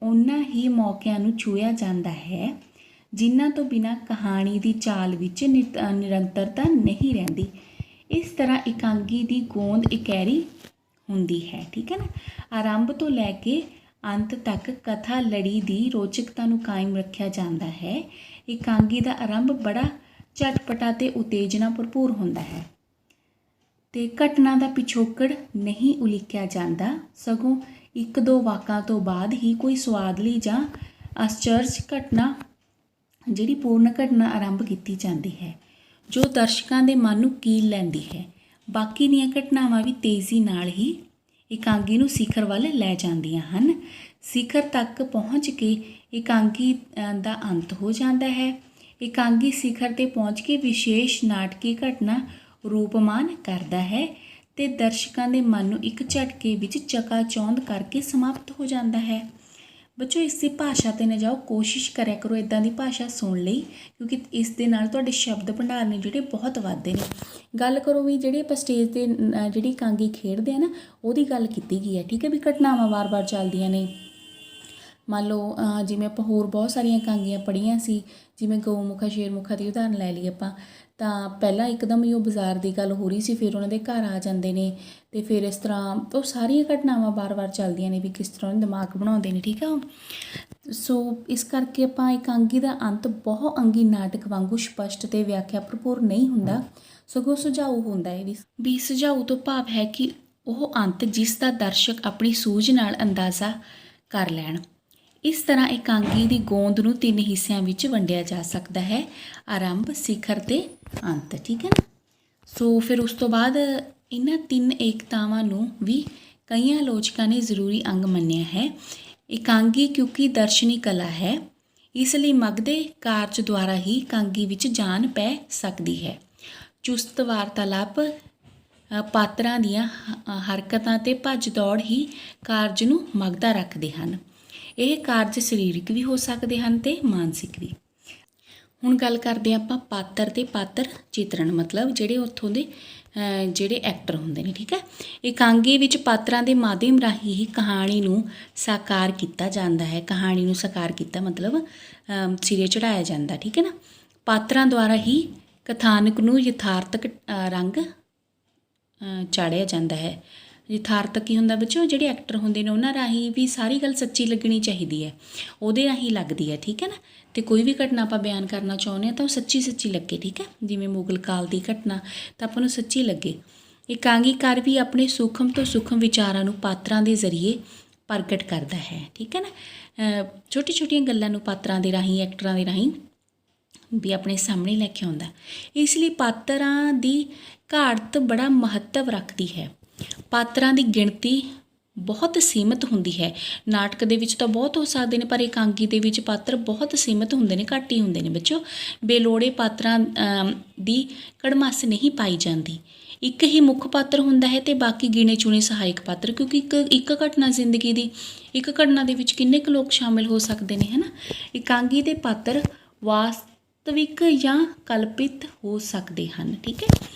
ਉਹਨਾਂ ਹੀ ਮੌਕਿਆਂ ਨੂੰ ਛੂਹਿਆ ਜਾਂਦਾ ਹੈ ਜਿਨ੍ਹਾਂ ਤੋਂ ਬਿਨਾਂ ਕਹਾਣੀ ਦੀ ਚਾਲ ਵਿੱਚ ਨਿਰੰਤਰਤਾ ਨਹੀਂ ਰਹਿੰਦੀ। ਇਸ ਤਰ੍ਹਾਂ ਇਕਾਂਗੀ ਦੀ ਗੋਂਦ ਇਕਹਿਰੀ ਹੁੰਦੀ ਹੈ। ਠੀਕ ਹੈ ਨਾ। ਆਰੰਭ ਤੋਂ ਲੈ ਕੇ ਅੰਤ ਤੱਕ ਕਥਾ ਲੜੀ ਦੀ ਰੋਚਕਤਾ ਨੂੰ ਕਾਇਮ ਰੱਖਿਆ ਜਾਂਦਾ ਹੈ। ਇਕਾਂਗੀ ਦਾ ਆਰੰਭ ਬੜਾ ਝਟਪਟਾ ਅਤੇ ਉਤੇਜਨਾ ਭਰਪੂਰ ਹੁੰਦਾ ਹੈ ਅਤੇ ਘਟਨਾ ਦਾ ਪਿਛੋਕੜ ਨਹੀਂ ਉਲੀਕਿਆ ਜਾਂਦਾ, ਸਗੋਂ ਇੱਕ ਦੋ ਵਾਕਾਂ ਤੋਂ ਬਾਅਦ ਹੀ ਕੋਈ ਸੁਆਦਲੀ ਜਾਂ ਆਸ਼ਚਰਜ ਘਟਨਾ ਜਿਹੜੀ ਪੂਰਨ ਘਟਨਾ ਆਰੰਭ ਕੀਤੀ ਜਾਂਦੀ ਹੈ ਜੋ ਦਰਸ਼ਕਾਂ ਦੇ ਮਨ ਨੂੰ ਕੀਲ ਲੈਂਦੀ ਹੈ। ਬਾਕੀ ਦੀਆਂ ਘਟਨਾਵਾਂ ਵੀ ਤੇਜ਼ੀ ਨਾਲ ਹੀ ਇਕਾਂਗੀ ਨੂੰ ਸਿਖਰ ਵੱਲ ਲੈ ਜਾਂਦੀਆਂ ਹਨ। ਸਿਖਰ ਤੱਕ ਪਹੁੰਚ ਕੇ ਇਕਾਂਗੀ ਦਾ ਅੰਤ ਹੋ ਜਾਂਦਾ ਹੈ। ਇਕਾਂਗੀ ਸਿਖਰ 'ਤੇ ਪਹੁੰਚ ਕੇ ਵਿਸ਼ੇਸ਼ ਨਾਟਕੀ ਘਟਨਾ ਰੂਪਮਾਨ ਕਰਦਾ ਹੈ ਅਤੇ ਦਰਸ਼ਕਾਂ ਦੇ ਮਨ ਨੂੰ ਇੱਕ ਝਟਕੇ ਵਿੱਚ ਚਕਾਚੌਂਧ ਕਰਕੇ ਸਮਾਪਤ ਹੋ ਜਾਂਦਾ ਹੈ। ਬੱਚੋ ਇਸ ਦੀ ਭਾਸ਼ਾ 'ਤੇ ਨਾ ਜਾਓ, ਕੋਸ਼ਿਸ਼ ਕਰਿਆ ਕਰੋ ਇੱਦਾਂ ਦੀ ਭਾਸ਼ਾ ਸੁਣ ਲਈ, ਕਿਉਂਕਿ ਇਸ ਦੇ ਨਾਲ ਤੁਹਾਡੇ ਸ਼ਬਦ ਭੰਡਾਰ ਨੇ ਜਿਹੜੇ ਬਹੁਤ ਵੱਧਦੇ ਨੇ। ਗੱਲ ਕਰੋ ਵੀ ਜਿਹੜੇ ਆਪਾਂ ਸਟੇਜ 'ਤੇ ਜਿਹੜੀ ਇਕਾਂਗੀ ਖੇਡਦੇ ਆ ਨਾ, ਉਹਦੀ ਗੱਲ ਕੀਤੀ ਗਈ ਹੈ। ਠੀਕ ਹੈ, ਵੀ ਘਟਨਾਵਾਂ ਵਾਰ-ਵਾਰ ਚੱਲਦੀਆਂ ਨੇ। ਮੰਨ ਲਓ ਜਿਵੇਂ ਆਪਾਂ ਹੋਰ ਬਹੁਤ ਸਾਰੀਆਂ ਇਕਾਂਗੀਆਂ ਪੜ੍ਹੀਆਂ ਸੀ, ਜਿਵੇਂ ਗਊ ਮੁਖਾ ਸ਼ੇਰ ਮੁਖਾ ਦੀ ਉਦਾਹਰਨ ਲੈ ਲਈ ਆਪਾਂ, ਤਾਂ ਪਹਿਲਾਂ ਇੱਕਦਮ ਹੀ ਉਹ ਬਾਜ਼ਾਰ ਦੀ ਗੱਲ ਹੋ ਰਹੀ ਸੀ, ਫਿਰ ਉਹਨਾਂ ਦੇ ਘਰ ਆ ਜਾਂਦੇ ਨੇ ਅਤੇ ਫਿਰ ਇਸ ਤਰ੍ਹਾਂ ਉਹ ਸਾਰੀਆਂ ਘਟਨਾਵਾਂ ਵਾਰ-ਵਾਰ ਚੱਲਦੀਆਂ ਨੇ ਵੀ ਕਿਸ ਤਰ੍ਹਾਂ ਦਿਮਾਗ ਬਣਾਉਂਦੇ ਨੇ। ਠੀਕ ਆ। ਸੋ ਇਸ ਕਰਕੇ ਆਪਾਂ ਇਕਾਂਗੀ ਦਾ ਅੰਤ ਬਹੁ ਅੰਗੀ ਨਾਟਕ ਵਾਂਗੂ ਸਪਸ਼ਟ ਅਤੇ ਵਿਆਖਿਆ ਭਰਪੂਰ ਨਹੀਂ ਹੁੰਦਾ, ਸਗੋਂ ਸੁਝਾਊ ਹੁੰਦਾ ਹੈ। ਵੀ ਸੁਝਾਊ ਤੋਂ ਭਾਵ ਹੈ ਕਿ ਉਹ ਅੰਤ ਜਿਸ ਦਾ ਦਰਸ਼ਕ ਆਪਣੀ ਸੂਝ ਨਾਲ ਅੰਦਾਜ਼ਾ ਕਰ ਲੈਣ। ਇਸ ਤਰ੍ਹਾਂ ਇਕਾਂਗੀ ਦੀ ਗੋਂਦ ਨੂੰ 3 ਹਿੱਸਿਆਂ ਵਿੱਚ ਵੰਡਿਆ ਜਾ ਸਕਦਾ ਹੈ, ਆਰੰਭ, ਸਿਖਰ ਅਤੇ ਅੰਤ। ਠੀਕ ਹੈ ਨਾ। ਸੋ ਫਿਰ ਉਸ ਤੋਂ ਬਾਅਦ ਇਹਨਾਂ 3 ਏਕਤਾਵਾਂ ਨੂੰ ਵੀ ਕਈਆਂ ਆਲੋਚਕਾਂ ਨੇ ਜ਼ਰੂਰੀ ਅੰਗ ਮੰਨਿਆ ਹੈ। ਇਕਾਂਗੀ ਕਿਉਂਕਿ ਦਰਸ਼ਨੀ ਕਲਾ ਹੈ, ਇਸ ਲਈ ਮਗਦੇ ਕਾਰਜ ਦੁਆਰਾ ਹੀ ਇਕਾਂਗੀ ਵਿੱਚ ਜਾਨ ਪੈ ਸਕਦੀ ਹੈ। ਚੁਸਤ ਵਾਰਤਾਲਾਪ, ਪਾਤਰਾਂ ਦੀਆਂ ਹਰਕਤਾਂ ਅਤੇ ਭੱਜ ਦੌੜ ਹੀ ਕਾਰਜ ਨੂੰ ਮਗਦਾ ਰੱਖਦੇ ਹਨ। ਇਹ ਕਾਰਜ ਸਰੀਰਕ ਵੀ ਹੋ ਸਕਦੇ ਹਨ ਅਤੇ ਮਾਨਸਿਕ ਵੀ। ਹੁਣ ਗੱਲ ਕਰਦੇ ਆਪਾਂ ਪਾਤਰ ਅਤੇ ਪਾਤਰ ਚਿਤਰਣ, ਮਤਲਬ ਜਿਹੜੇ ਉੱਥੋਂ ਦੇ ਜਿਹੜੇ ਐਕਟਰ ਹੁੰਦੇ ਨੇ। ਠੀਕ ਹੈ, ਇਕਾਂਗੀ ਵਿੱਚ ਪਾਤਰਾਂ ਦੇ ਮਾਧਿਅਮ ਰਾਹੀਂ ਹੀ ਕਹਾਣੀ ਨੂੰ ਸਾਕਾਰ ਕੀਤਾ ਜਾਂਦਾ ਹੈ। ਕਹਾਣੀ ਨੂੰ ਸਾਕਾਰ ਕੀਤਾ ਮਤਲਬ ਸਿਰੇ ਚੜ੍ਹਾਇਆ ਜਾਂਦਾ। ਠੀਕ ਹੈ ਨਾ। ਪਾਤਰਾਂ ਦੁਆਰਾ ਹੀ ਕਥਾਨਕ ਨੂੰ ਯਥਾਰਥਕ ਰੰਗ ਚਾੜ੍ਹਿਆ ਜਾਂਦਾ ਹੈ। ਯਥਾਰਥਕ ਕੀ ਹੁੰਦਾ ਬੱਚੋ? ਜਿਹੜੇ ਐਕਟਰ ਹੁੰਦੇ ਨੇ ਉਹਨਾਂ ਰਾਹੀਂ ਵੀ ਸਾਰੀ ਗੱਲ ਸੱਚੀ ਲੱਗਣੀ ਚਾਹੀਦੀ ਹੈ, ਉਹਦੇ ਰਾਹੀਂ ਲੱਗਦੀ ਹੈ। ਠੀਕ ਹੈ ਨਾ। ਅਤੇ ਕੋਈ ਵੀ ਘਟਨਾ ਆਪਾਂ ਬਿਆਨ ਕਰਨਾ ਚਾਹੁੰਦੇ ਹਾਂ ਤਾਂ ਉਹ ਸੱਚੀ ਲੱਗੇ। ਠੀਕ ਹੈ, ਜਿਵੇਂ ਮੁਗਲ ਕਾਲ ਦੀ ਘਟਨਾ ਤਾਂ ਆਪਾਂ ਨੂੰ ਸੱਚੀ ਲੱਗੇ। ਇਕਾਂਗੀਕਾਰ ਵੀ ਆਪਣੇ ਸੂਖਮ ਤੋਂ ਸੂਖਮ ਵਿਚਾਰਾਂ ਨੂੰ ਪਾਤਰਾਂ ਦੇ ਜ਼ਰੀਏ ਪ੍ਰਗਟ ਕਰਦਾ ਹੈ। ਠੀਕ ਹੈ ਨਾ। ਛੋਟੀਆਂ ਗੱਲਾਂ ਨੂੰ ਪਾਤਰਾਂ ਦੇ ਰਾਹੀਂ, ਐਕਟਰਾਂ ਦੇ ਰਾਹੀਂ ਵੀ ਆਪਣੇ ਸਾਹਮਣੇ ਲੈ ਕੇ ਆਉਂਦਾ। ਇਸ ਲਈ ਪਾਤਰਾਂ ਦੀ ਘਾੜਤ ਬੜਾ ਮਹੱਤਵ ਰੱਖਦੀ ਹੈ। ਪਾਤਰਾਂ ਦੀ ਗਿਣਤੀ ਬਹੁਤ ਸੀਮਿਤ ਹੁੰਦੀ ਹੈ। ਨਾਟਕ ਦੇ ਵਿੱਚ ਤਾਂ ਬਹੁਤ ਹੋ ਸਕਦੇ ਨੇ, ਪਰ ਇਕਾਂਗੀ ਦੇ ਵਿੱਚ ਪਾਤਰ ਬਹੁਤ ਸੀਮਿਤ ਹੁੰਦੇ ਨੇ, ਘੱਟ ਹੀ ਹੁੰਦੇ ਨੇ ਬੱਚੋ। ਬੇਲੋੜੇ ਪਾਤਰਾਂ ਦੀ ਕੜਮਾਸ ਨਹੀਂ ਪਾਈ ਜਾਂਦੀ। ਇੱਕ ਹੀ ਮੁੱਖ ਪਾਤਰ ਹੁੰਦਾ ਹੈ ਅਤੇ ਬਾਕੀ ਗਿਣੇ ਚੁਣੇ ਸਹਾਇਕ ਪਾਤਰ, ਕਿਉਂਕਿ ਇੱਕ ਘਟਨਾ ਜ਼ਿੰਦਗੀ ਦੀ, ਇੱਕ ਘਟਨਾ ਦੇ ਵਿੱਚ ਕਿੰਨੇ ਕੁ ਲੋਕ ਸ਼ਾਮਿਲ ਹੋ ਸਕਦੇ ਨੇ, ਹੈ ਨਾ। ਇਕਾਂਗੀ ਦੇ ਪਾਤਰ ਵਾਸਤਵਿਕ ਜਾਂ ਕਲਪਿਤ ਹੋ ਸਕਦੇ ਹਨ। ਠੀਕ ਹੈ,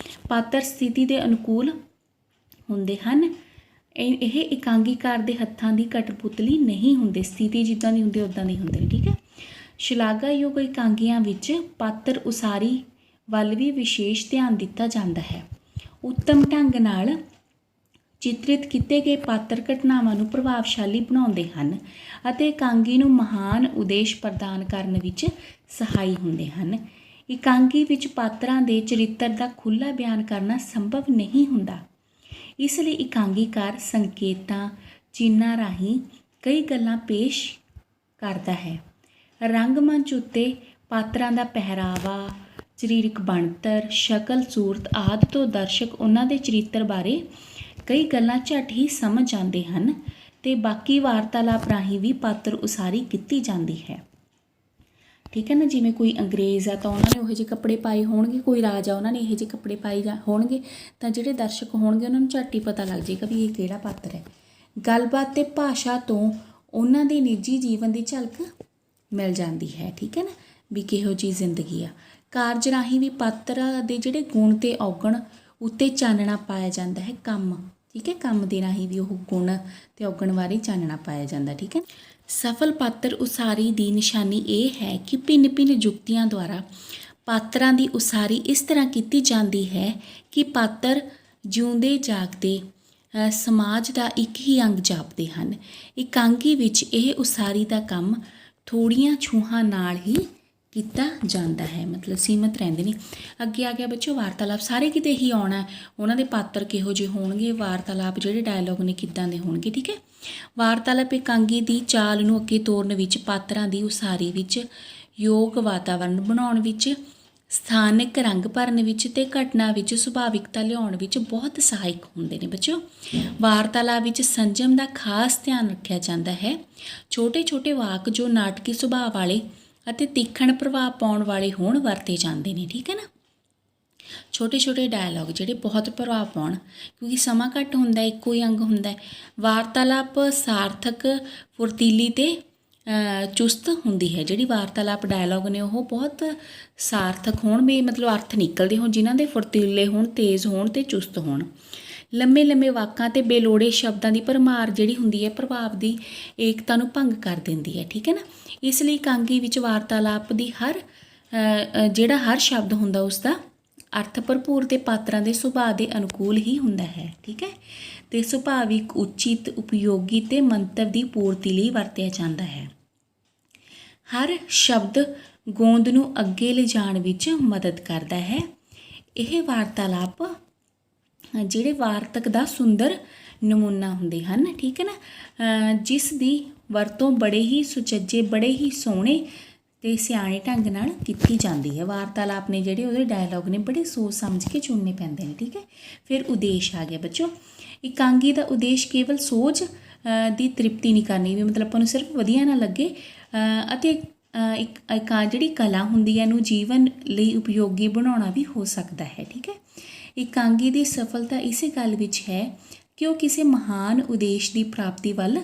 ਪਾਤਰ ਸਥਿਤੀ ਦੇ ਅਨੁਕੂਲ ਹੁੰਦੇ ਹਨ। ਇਹ ਇਕਾਂਗੀਕਾਰ ਦੇ ਹੱਥਾਂ ਦੀ ਕਠਪੁਤਲੀ ਨਹੀਂ ਹੁੰਦੇ, ਸਥਿਤੀ ਜਿੱਦਾਂ ਦੀ ਹੁੰਦੀ ਉੱਦਾਂ ਦੀ ਹੁੰਦੇ ਨੇ। ਠੀਕ ਹੈ, ਸ਼ਲਾਘਾਯੋਗ ਇਕਾਂਗੀਆਂ ਵਿੱਚ ਪਾਤਰ ਉਸਾਰੀ ਵੱਲ ਵੀ ਵਿਸ਼ੇਸ਼ ਧਿਆਨ ਦਿੱਤਾ ਜਾਂਦਾ ਹੈ। ਉੱਤਮ ਢੰਗ ਨਾਲ ਚਿਤਰਿਤ ਕੀਤੇ ਗਏ ਪਾਤਰ ਘਟਨਾਵਾਂ ਨੂੰ ਪ੍ਰਭਾਵਸ਼ਾਲੀ ਬਣਾਉਂਦੇ ਹਨ ਅਤੇ ਇਕਾਂਗੀ ਨੂੰ ਮਹਾਨ ਉਦੇਸ਼ ਪ੍ਰਦਾਨ ਕਰਨ ਵਿੱਚ ਸਹਾਈ ਹੁੰਦੇ ਹਨ। ਇਕਾਂਗੀ ਵਿੱਚ ਪਾਤਰਾਂ ਦੇ ਚਰਿੱਤਰ ਦਾ ਖੁੱਲ੍ਹਾ ਬਿਆਨ ਕਰਨਾ ਸੰਭਵ ਨਹੀਂ ਹੁੰਦਾ। ਇਸ ਲਈ ਇਕਾਂਗੀਕਾਰ ਸੰਕੇਤਾਂ ਚਿੰਨ੍ਹਾਂ ਰਾਹੀਂ ਕਈ ਗੱਲਾਂ ਪੇਸ਼ ਕਰਦਾ ਹੈ। ਰੰਗਮੰਚ ਉੱਤੇ ਪਾਤਰਾਂ ਦਾ ਪਹਿਰਾਵਾ, ਸਰੀਰਕ ਬਣਤਰ, ਸ਼ਕਲ ਸੂਰਤ ਆਦਿ ਤੋਂ ਦਰਸ਼ਕ ਉਹਨਾਂ ਦੇ ਚਰਿੱਤਰ ਬਾਰੇ ਕਈ ਗੱਲਾਂ ਝੱਟ ਹੀ ਸਮਝ ਜਾਂਦੇ ਹਨ ਅਤੇ ਬਾਕੀ ਵਾਰਤਾਲਾਪ ਰਾਹੀਂ ਵੀ ਪਾਤਰ ਉਸਾਰੀ ਕੀਤੀ ਜਾਂਦੀ ਹੈ। ਠੀਕ ਹੈ ਨਾ। ਜਿਵੇਂ ਕੋਈ ਅੰਗਰੇਜ਼ ਆ ਤਾਂ ਉਹਨਾਂ ਨੇ ਉਹੋ ਜਿਹੇ ਕੱਪੜੇ ਪਾਏ ਹੋਣਗੇ, ਕੋਈ ਰਾਜਾ ਉਹਨਾਂ ਨੇ ਇਹੋ ਜਿਹੇ ਕੱਪੜੇ ਪਾਏ ਹੋਣਗੇ, ਤਾਂ ਜਿਹੜੇ ਦਰਸ਼ਕ ਹੋਣਗੇ ਉਹਨਾਂ ਨੂੰ ਝੱਟ ਹੀ ਪਤਾ ਲੱਗ ਜਾਏਗਾ ਵੀ ਇਹ ਕਿਹੜਾ ਪਾਤਰ ਹੈ। ਗੱਲਬਾਤ ਅਤੇ ਭਾਸ਼ਾ ਤੋਂ ਉਹਨਾਂ ਦੇ ਨਿੱਜੀ ਜੀਵਨ ਦੀ ਝਲਕ ਮਿਲ ਜਾਂਦੀ ਹੈ। ਠੀਕ ਹੈ ਨਾ, ਵੀ ਕਿਹੋ ਜਿਹੀ ਜ਼ਿੰਦਗੀ ਆ। ਕਾਰਜ ਰਾਹੀਂ ਵੀ ਪਾਤਰਾਂ ਦੇ ਜਿਹੜੇ ਗੁਣ ਅਤੇ ਔਗਣ ਉੱਤੇ ਚਾਨਣਾ ਪਾਇਆ ਜਾਂਦਾ ਹੈ। ਕੰਮ, ਠੀਕ ਹੈ, ਕੰਮ ਦੇ ਰਾਹੀਂ ਵੀ ਉਹ ਗੁਣ ਅਤੇ ਔਗਣ ਬਾਰੇ ਚਾਨਣਾ ਪਾਇਆ ਜਾਂਦਾ। ਠੀਕ ਹੈ। ਸਫਲ ਪਾਤਰ ਉਸਾਰੀ ਦੀ ਨਿਸ਼ਾਨੀ ਇਹ ਹੈ ਕਿ ਭਿੰਨ ਭਿੰਨ ਜੁਗਤੀਆਂ ਦੁਆਰਾ ਪਾਤਰਾਂ ਦੀ ਉਸਾਰੀ ਇਸ ਤਰ੍ਹਾਂ ਕੀਤੀ ਜਾਂਦੀ ਹੈ ਕਿ ਪਾਤਰ ਜਿਉਂਦੇ ਜਾਗਦੇ ਸਮਾਜ ਦਾ ਇੱਕ ਹੀ ਅੰਗ ਜਾਪਦੇ ਹਨ। ਇਕਾਂਗੀ ਵਿੱਚ ਇਹ ਉਸਾਰੀ ਦਾ ਕੰਮ ਥੋੜ੍ਹੀਆਂ ਛੂਹਾਂ ਨਾਲ ਹੀ ਕੀਤਾ ਜਾਂਦਾ ਹੈ, ਮਤਲਬ ਸੀਮਤ ਰਹਿੰਦੇ ਨੇ। ਅੱਗੇ ਆ ਗਿਆ ਬੱਚੋ ਵਾਰਤਾਲਾਪ। ਸਾਰੇ ਕਿਤੇ ਹੀ ਆਉਣਾ, ਉਹਨਾਂ ਦੇ ਪਾਤਰ ਕਿਹੋ ਜਿਹੇ ਹੋਣਗੇ, ਵਾਰਤਾਲਾਪ ਜਿਹੜੇ ਡਾਇਲੋਗ ਨੇ ਕਿੱਦਾਂ ਦੇ ਹੋਣਗੇ। ਠੀਕ ਹੈ। ਵਾਰਤਾਲਾਪ ਇਕਾਂਗੀ ਦੀ ਚਾਲ ਨੂੰ ਅੱਗੇ ਤੋਰਨ ਵਿੱਚ, ਪਾਤਰਾਂ ਦੀ ਉਸਾਰੀ ਵਿੱਚ, ਯੋਗ ਵਾਤਾਵਰਨ ਬਣਾਉਣ ਵਿੱਚ, ਸਥਾਨਕ ਰੰਗ ਭਰਨ ਵਿੱਚ ਅਤੇ ਘਟਨਾ ਵਿੱਚ ਸੁਭਾਵਿਕਤਾ ਲਿਆਉਣ ਵਿੱਚ ਬਹੁਤ ਸਹਾਇਕ ਹੁੰਦੇ ਨੇ ਬੱਚਿਓ। ਵਾਰਤਾਲਾਪ ਵਿੱਚ ਸੰਜਮ ਦਾ ਖਾਸ ਧਿਆਨ ਰੱਖਿਆ ਜਾਂਦਾ ਹੈ। ਛੋਟੇ ਛੋਟੇ ਵਾਕ ਜੋ ਨਾਟਕੀ ਸੁਭਾਅ ਵਾਲੇ ਅਤੇ ਤੀਖਣ ਪ੍ਰਭਾਵ ਪਾਉਣ ਵਾਲੇ ਹੋਣ ਵਰਤੇ ਜਾਂਦੇ ਨੇ। ਠੀਕ ਹੈ ਨਾ। ਛੋਟੇ ਛੋਟੇ ਡਾਇਲੋਗ ਜਿਹੜੇ ਬਹੁਤ ਪ੍ਰਭਾਵ ਪਾਉਣ, ਕਿਉਂਕਿ ਸਮਾਂ ਘੱਟ ਹੁੰਦਾ, ਇੱਕੋ ਹੀ ਅੰਗ ਹੁੰਦਾ। ਵਾਰਤਾਲਾਪ ਸਾਰਥਕ, ਫੁਰਤੀਲੀ ਅਤੇ ਚੁਸਤ ਹੁੰਦੀ ਹੈ। ਜਿਹੜੀ ਵਾਰਤਾਲਾਪ ਡਾਇਲੋਗ ਨੇ ਉਹ ਬਹੁਤ ਸਾਰਥਕ ਹੋਣ, ਵੀ ਮਤਲਬ ਅਰਥ ਨਿਕਲਦੇ ਹੋਣ, ਜਿਨ੍ਹਾਂ ਦੇ ਫੁਰਤੀਲੇ ਹੋਣ, ਤੇਜ਼ ਹੋਣ ਅਤੇ ਚੁਸਤ ਹੋਣ। ਲੰਮੇ ਲੰਮੇ ਵਾਕਾਂ ਅਤੇ ਬੇਲੋੜੇ ਸ਼ਬਦਾਂ ਦੀ ਭਰਮਾਰ ਜਿਹੜੀ ਹੁੰਦੀ ਹੈ ਪ੍ਰਭਾਵ ਦੀ ਏਕਤਾ ਨੂੰ ਭੰਗ ਕਰ ਦਿੰਦੀ ਹੈ। ਠੀਕ ਹੈ ਨਾ। ਇਸ ਲਈ ਇਕਾਂਗੀ ਵਿੱਚ ਵਾਰਤਾਲਾਪ ਦੀ ਜਿਹੜਾ ਹਰ ਸ਼ਬਦ ਹੁੰਦਾ ਉਸਦਾ ਅਰਥ ਭਰਪੂਰ ਅਤੇ ਪਾਤਰਾਂ ਦੇ ਸੁਭਾਅ ਦੇ ਅਨੁਕੂਲ ਹੀ ਹੁੰਦਾ ਹੈ। ਠੀਕ ਹੈ। ਅਤੇ ਸੁਭਾਵਿਕ, ਉਚਿਤ, ਉਪਯੋਗੀ ਅਤੇ ਮੰਤਵ ਦੀ ਪੂਰਤੀ ਲਈ ਵਰਤਿਆ ਜਾਂਦਾ ਹੈ। ਹਰ ਸ਼ਬਦ ਗੋਂਦ ਨੂੰ ਅੱਗੇ ਲਿਜਾਣ ਵਿੱਚ ਮਦਦ ਕਰਦਾ ਹੈ। ਇਹ ਵਾਰਤਾਲਾਪ ਜਿਹੜੇ ਵਾਰਤਕ ਦਾ ਸੁੰਦਰ ਨਮੂਨਾ ਹੁੰਦੇ ਹਨ। ਠੀਕ ਹੈ ਨਾ। ਜਿਸ ਦੀ ਵਰਤੋਂ ਬੜੇ ਹੀ ਸੁਚੱਜੇ, ਬੜੇ ਹੀ ਸੋਹਣੇ ਅਤੇ ਸਿਆਣੇ ਢੰਗ ਨਾਲ ਕੀਤੀ ਜਾਂਦੀ ਹੈ। ਵਾਰਤਾਲਾਪ ਨੇ ਜਿਹੜੇ ਉਹਦੇ ਡਾਇਲੋਗ ਨੇ ਬੜੇ ਸੋਚ ਸਮਝ ਕੇ ਚੁਣਨੇ ਪੈਂਦੇ ਨੇ। ਠੀਕ ਹੈ। ਫਿਰ ਉਦੇਸ਼ ਆ ਗਿਆ ਬੱਚੋ। ਇਕਾਂਗੀ ਦਾ ਉਦੇਸ਼ ਕੇਵਲ ਸੋਚ ਦੀ ਤ੍ਰਿਪਤੀ ਨਹੀਂ ਕਰਨੀ, ਵੀ ਮਤਲਬ ਆਪਾਂ ਨੂੰ ਸਿਰਫ ਵਧੀਆ ਨਾ ਲੱਗੇ, ਅਤੇ ਇੱਕ ਜਿਹੜੀ ਕਲਾ ਹੁੰਦੀ ਹੈ ਇਹਨੂੰ ਜੀਵਨ ਲਈ ਉਪਯੋਗੀ ਬਣਾਉਣਾ ਵੀ ਹੋ ਸਕਦਾ ਹੈ। ਠੀਕ ਹੈ। ਇਕਾਂਗੀ ਦੀ ਸਫਲਤਾ ਇਸੇ ਗੱਲ ਵਿੱਚ ਹੈ ਕਿ ਉਹ ਕਿਸੇ ਮਹਾਨ ਉਦੇਸ਼ ਦੀ ਪ੍ਰਾਪਤੀ ਵੱਲ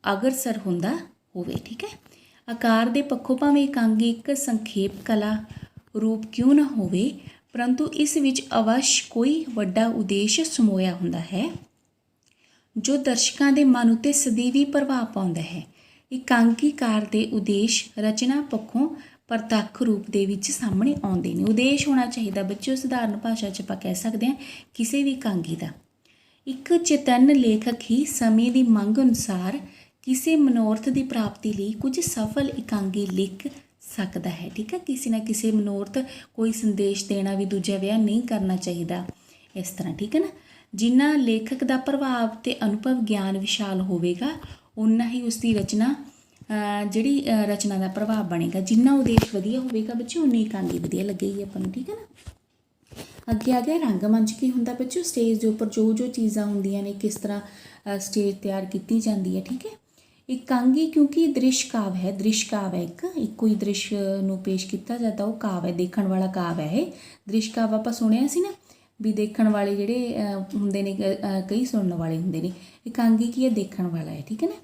ਅਗਰਸਰ ਹੁੰਦਾ ਹੋਵੇ। ਠੀਕ ਹੈ। ਆਕਾਰ ਦੇ ਪੱਖੋਂ ਭਾਵੇਂ ਇਕਾਂਗੀ ਇੱਕ ਸੰਖੇਪ ਕਲਾ ਰੂਪ ਕਿਉਂ ਨਾ ਹੋਵੇ, ਪਰੰਤੂ ਇਸ ਵਿੱਚ ਅਵਸ਼ ਕੋਈ ਵੱਡਾ ਉਦੇਸ਼ ਸਮੋਇਆ ਹੁੰਦਾ ਹੈ ਜੋ ਦਰਸ਼ਕਾਂ ਦੇ ਮਨ ਉੱਤੇ ਸਦੀਵੀ ਪ੍ਰਭਾਵ ਪਾਉਂਦਾ ਹੈ। ਇਕਾਂਗੀਕਾਰ ਦੇ ਉਦੇਸ਼ ਰਚਨਾ ਪੱਖੋਂ ਪ੍ਰਤੱਖ ਰੂਪ ਦੇ ਵਿੱਚ ਸਾਹਮਣੇ ਆਉਂਦੇ ਨੇ। ਉਦੇਸ਼ ਹੋਣਾ ਚਾਹੀਦਾ ਬੱਚਿਓ, ਸਧਾਰਨ ਭਾਸ਼ਾ 'ਚ ਆਪਾਂ ਕਹਿ ਸਕਦੇ ਹਾਂ ਕਿਸੇ ਵੀ ਇਕਾਂਗੀ ਦਾ। ਇੱਕ ਚੇਤੰਨ ਲੇਖਕ ਹੀ ਸਮੇਂ ਦੀ ਮੰਗ ਅਨੁਸਾਰ ਕਿਸੇ ਮਨੋਰਥ ਦੀ ਪ੍ਰਾਪਤੀ ਲਈ ਕੁਝ ਸਫਲ ਇਕਾਂਗੀ ਲਿਖ ਸਕਦਾ ਹੈ। ਠੀਕ ਹੈ। ਕਿਸੇ ਨਾ ਕਿਸੇ ਮਨੋਰਥ, ਕੋਈ ਸੰਦੇਸ਼ ਦੇਣਾ ਵੀ ਦੂਜਾ ਵਿਆਹ ਨਹੀਂ ਕਰਨਾ ਚਾਹੀਦਾ, ਇਸ ਤਰ੍ਹਾਂ। ਠੀਕ ਹੈ ਨਾ। ਜਿੰਨਾ ਲੇਖਕ ਦਾ ਪ੍ਰਭਾਵ ਅਤੇ ਅਨੁਭਵ ਗਿਆਨ ਵਿਸ਼ਾਲ ਹੋਵੇਗਾ, ਓਨਾ ਹੀ ਉਸਦੀ ਰਚਨਾ ਜਿਹੜੀ ਰਚਨਾ ਦਾ ਪ੍ਰਭਾਵ ਬਣੇਗਾ। ਜਿੰਨਾ ਉਦੇਸ਼ ਵਧੀਆ ਹੋਵੇਗਾ ਬੱਚਿਓ, ਉਨੀ ਇਕਾਂਗੀ ਵਧੀਆ ਲੱਗੇਗੀ ਆਪਾਂ ਨੂੰ। ਠੀਕ ਹੈ ਨਾ। ਅੱਗੇ ਆ ਗਿਆ ਰੰਗਮੰਚ। ਕੀ ਹੁੰਦਾ ਬੱਚਿਓ? ਸਟੇਜ ਦੇ ਉੱਪਰ ਜੋ ਜੋ ਚੀਜ਼ਾਂ ਹੁੰਦੀਆਂ ਨੇ, ਕਿਸ ਤਰ੍ਹਾਂ ਸਟੇਜ ਤਿਆਰ ਕੀਤੀ ਜਾਂਦੀ ਹੈ। ਠੀਕ ਹੈ। ਇਕਾਂਗੀ ਕਿਉਂਕਿ ਦ੍ਰਿਸ਼ ਕਾਵ ਹੈ, ਦ੍ਰਿਸ਼ ਕਾਵ ਹੈ, ਇੱਕੋ ਹੀ ਦ੍ਰਿਸ਼ ਨੂੰ ਪੇਸ਼ ਕੀਤਾ ਜਾਂਦਾ, ਉਹ ਕਾਵ ਹੈ, ਦੇਖਣ ਵਾਲਾ ਕਾਵ ਹੈ ਇਹ। ਦ੍ਰਿਸ਼ ਕਾਵ ਆਪਾਂ ਸੁਣਿਆ ਸੀ ਨਾ, ਵੀ ਦੇਖਣ ਵਾਲੇ ਜਿਹੜੇ ਹੁੰਦੇ ਨੇ, ਕਈ ਸੁਣਨ ਵਾਲੇ ਹੁੰਦੇ ਨੇ। ਇਕਾਂਗੀ ਕੀ ਹੈ? ਦੇਖਣ ਵਾਲਾ ਹੈ। ਠੀਕ ਹੈ ਨਾ।